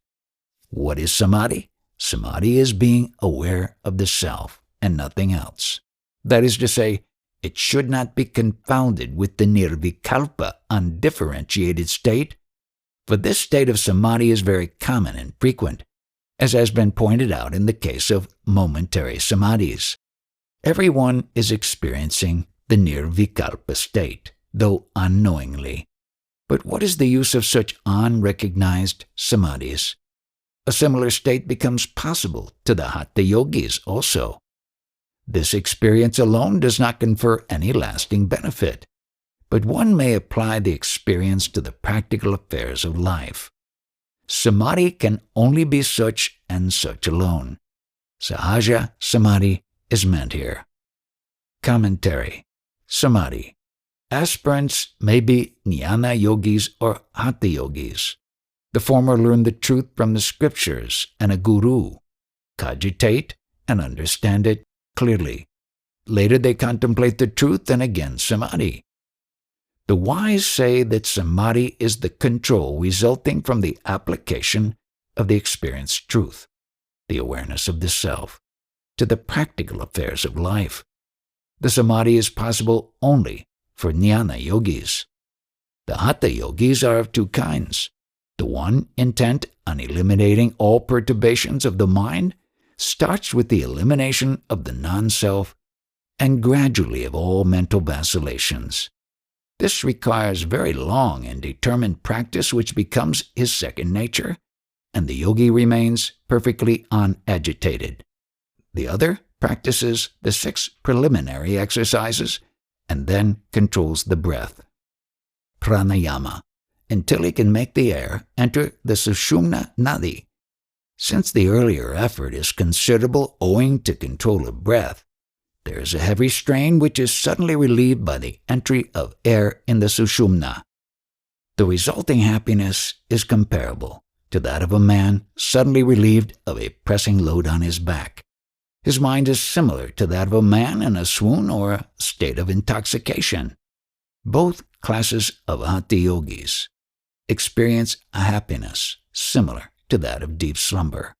S1: What is samadhi? Samadhi is being aware of the self and nothing else. That is to say, it should not be confounded with the nirvikalpa, undifferentiated state, for this state of samadhi is very common and frequent, as has been pointed out in the case of momentary samadhis. Everyone is experiencing the nirvikalpa state, though unknowingly. But what is the use of such unrecognized samadhis? A similar state becomes possible to the Hatha yogis also. This experience alone does not confer any lasting benefit, but one may apply the experience to the practical affairs of life. Samadhi can only be such and such alone. Sahaja samadhi is meant here. Commentary. Samadhi. Aspirants may be Niana yogis or Hatha yogis. The former learn the truth from the scriptures and a guru, cogitate and understand it clearly. Later they contemplate the truth and again samadhi. The wise say that samadhi is the control resulting from the application of the experienced truth, the awareness of the self, to the practical affairs of life. The samadhi is possible only for jnana yogis. The Hatha yogis are of two kinds. The one, intent on eliminating all perturbations of the mind, starts with the elimination of the non-self and gradually of all mental vacillations. This requires very long and determined practice, which becomes his second nature, and the yogi remains perfectly unagitated. The other practices the 6 preliminary exercises and then controls the breath, pranayama, until he can make the air enter the sushumna nadi. Since the earlier effort is considerable owing to control of breath, there is a heavy strain which is suddenly relieved by the entry of air in the sushumna. The resulting happiness is comparable to that of a man suddenly relieved of a pressing load on his back. His mind is similar to that of a man in a swoon or a state of intoxication. Both classes of Hatha yogis experience a happiness similar to that of deep slumber.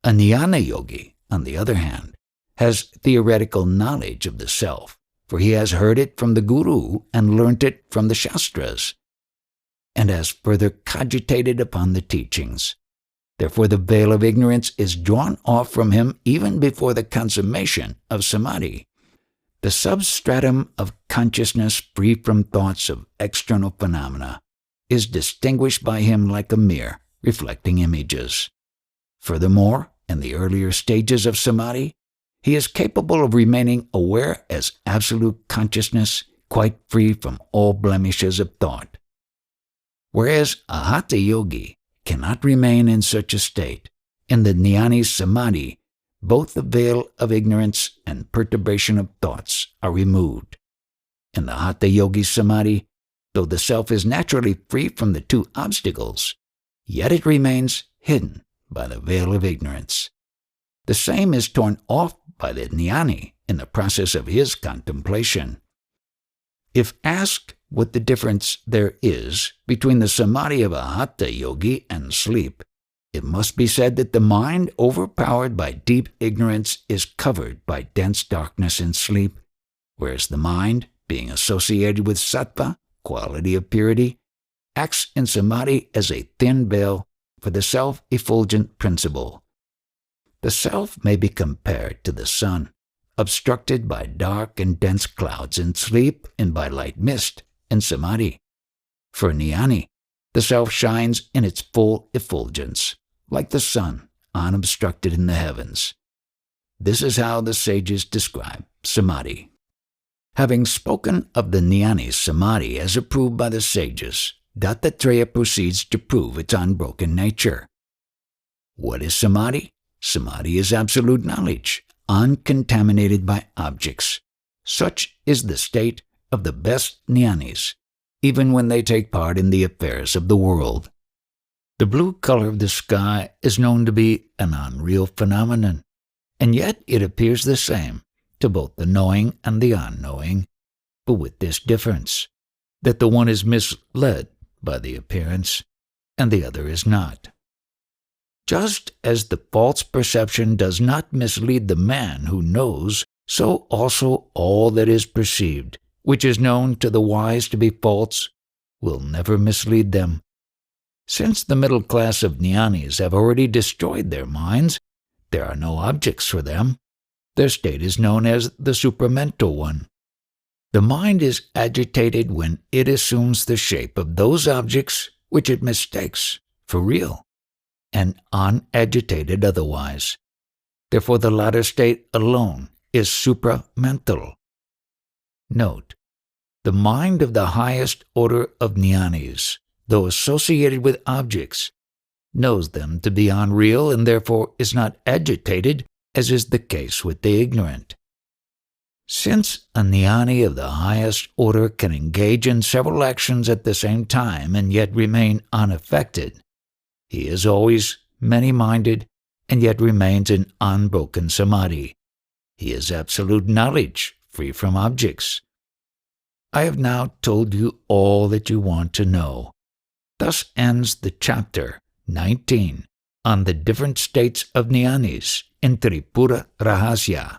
S1: A Niana yogi, on the other hand, has theoretical knowledge of the self, for he has heard it from the guru and learnt it from the shastras, and has further cogitated upon the teachings. Therefore the veil of ignorance is drawn off from him even before the consummation of samadhi. The substratum of consciousness free from thoughts of external phenomena is distinguished by him like a mirror reflecting images. Furthermore, in the earlier stages of samadhi, he is capable of remaining aware as absolute consciousness, quite free from all blemishes of thought. Whereas a Hatha yogi cannot remain in such a state, in the jnani samadhi, both the veil of ignorance and perturbation of thoughts are removed. In the Hatha yogi samadhi, though the self is naturally free from the 2 obstacles, yet it remains hidden by the veil of ignorance. The same is torn off by the jnani in the process of his contemplation. If asked what the difference there is between the samadhi of a Hatha yogi and sleep, it must be said that the mind, overpowered by deep ignorance, is covered by dense darkness in sleep, whereas the mind, being associated with sattva, quality of purity, acts in samadhi as a thin veil for the self-effulgent principle. The self may be compared to the sun, obstructed by dark and dense clouds in sleep and by light mist in samadhi. For jnani, the self shines in its full effulgence, like the sun, unobstructed in the heavens. This is how the sages describe samadhi. Having spoken of the jnani's samadhi as approved by the sages, Dattatreya proceeds to prove its unbroken nature. What is samadhi? Samadhi is absolute knowledge, uncontaminated by objects. Such is the state of the best jnanis, even when they take part in the affairs of the world. The blue color of the sky is known to be an unreal phenomenon, and yet it appears the same to both the knowing and the unknowing, but with this difference, that the one is misled by the appearance, and the other is not. Just as the false perception does not mislead the man who knows, so also all that is perceived, which is known to the wise to be false, will never mislead them. Since the middle class of jnanis have already destroyed their minds, there are no objects for them. Their state is known as the supramental one. The mind is agitated when it assumes the shape of those objects which it mistakes for real, and unagitated otherwise. Therefore the latter state alone is supramental. Note, the mind of the highest order of jnanis, though associated with objects, knows them to be unreal and therefore is not agitated, as is the case with the ignorant. Since a jnani of the highest order can engage in several actions at the same time and yet remain unaffected, he is always many-minded and yet remains in unbroken samadhi. He is absolute knowledge, free from objects. I have now told you all that you want to know. Thus ends the chapter 19 on the different states of jnanis in Tripura Rahasya.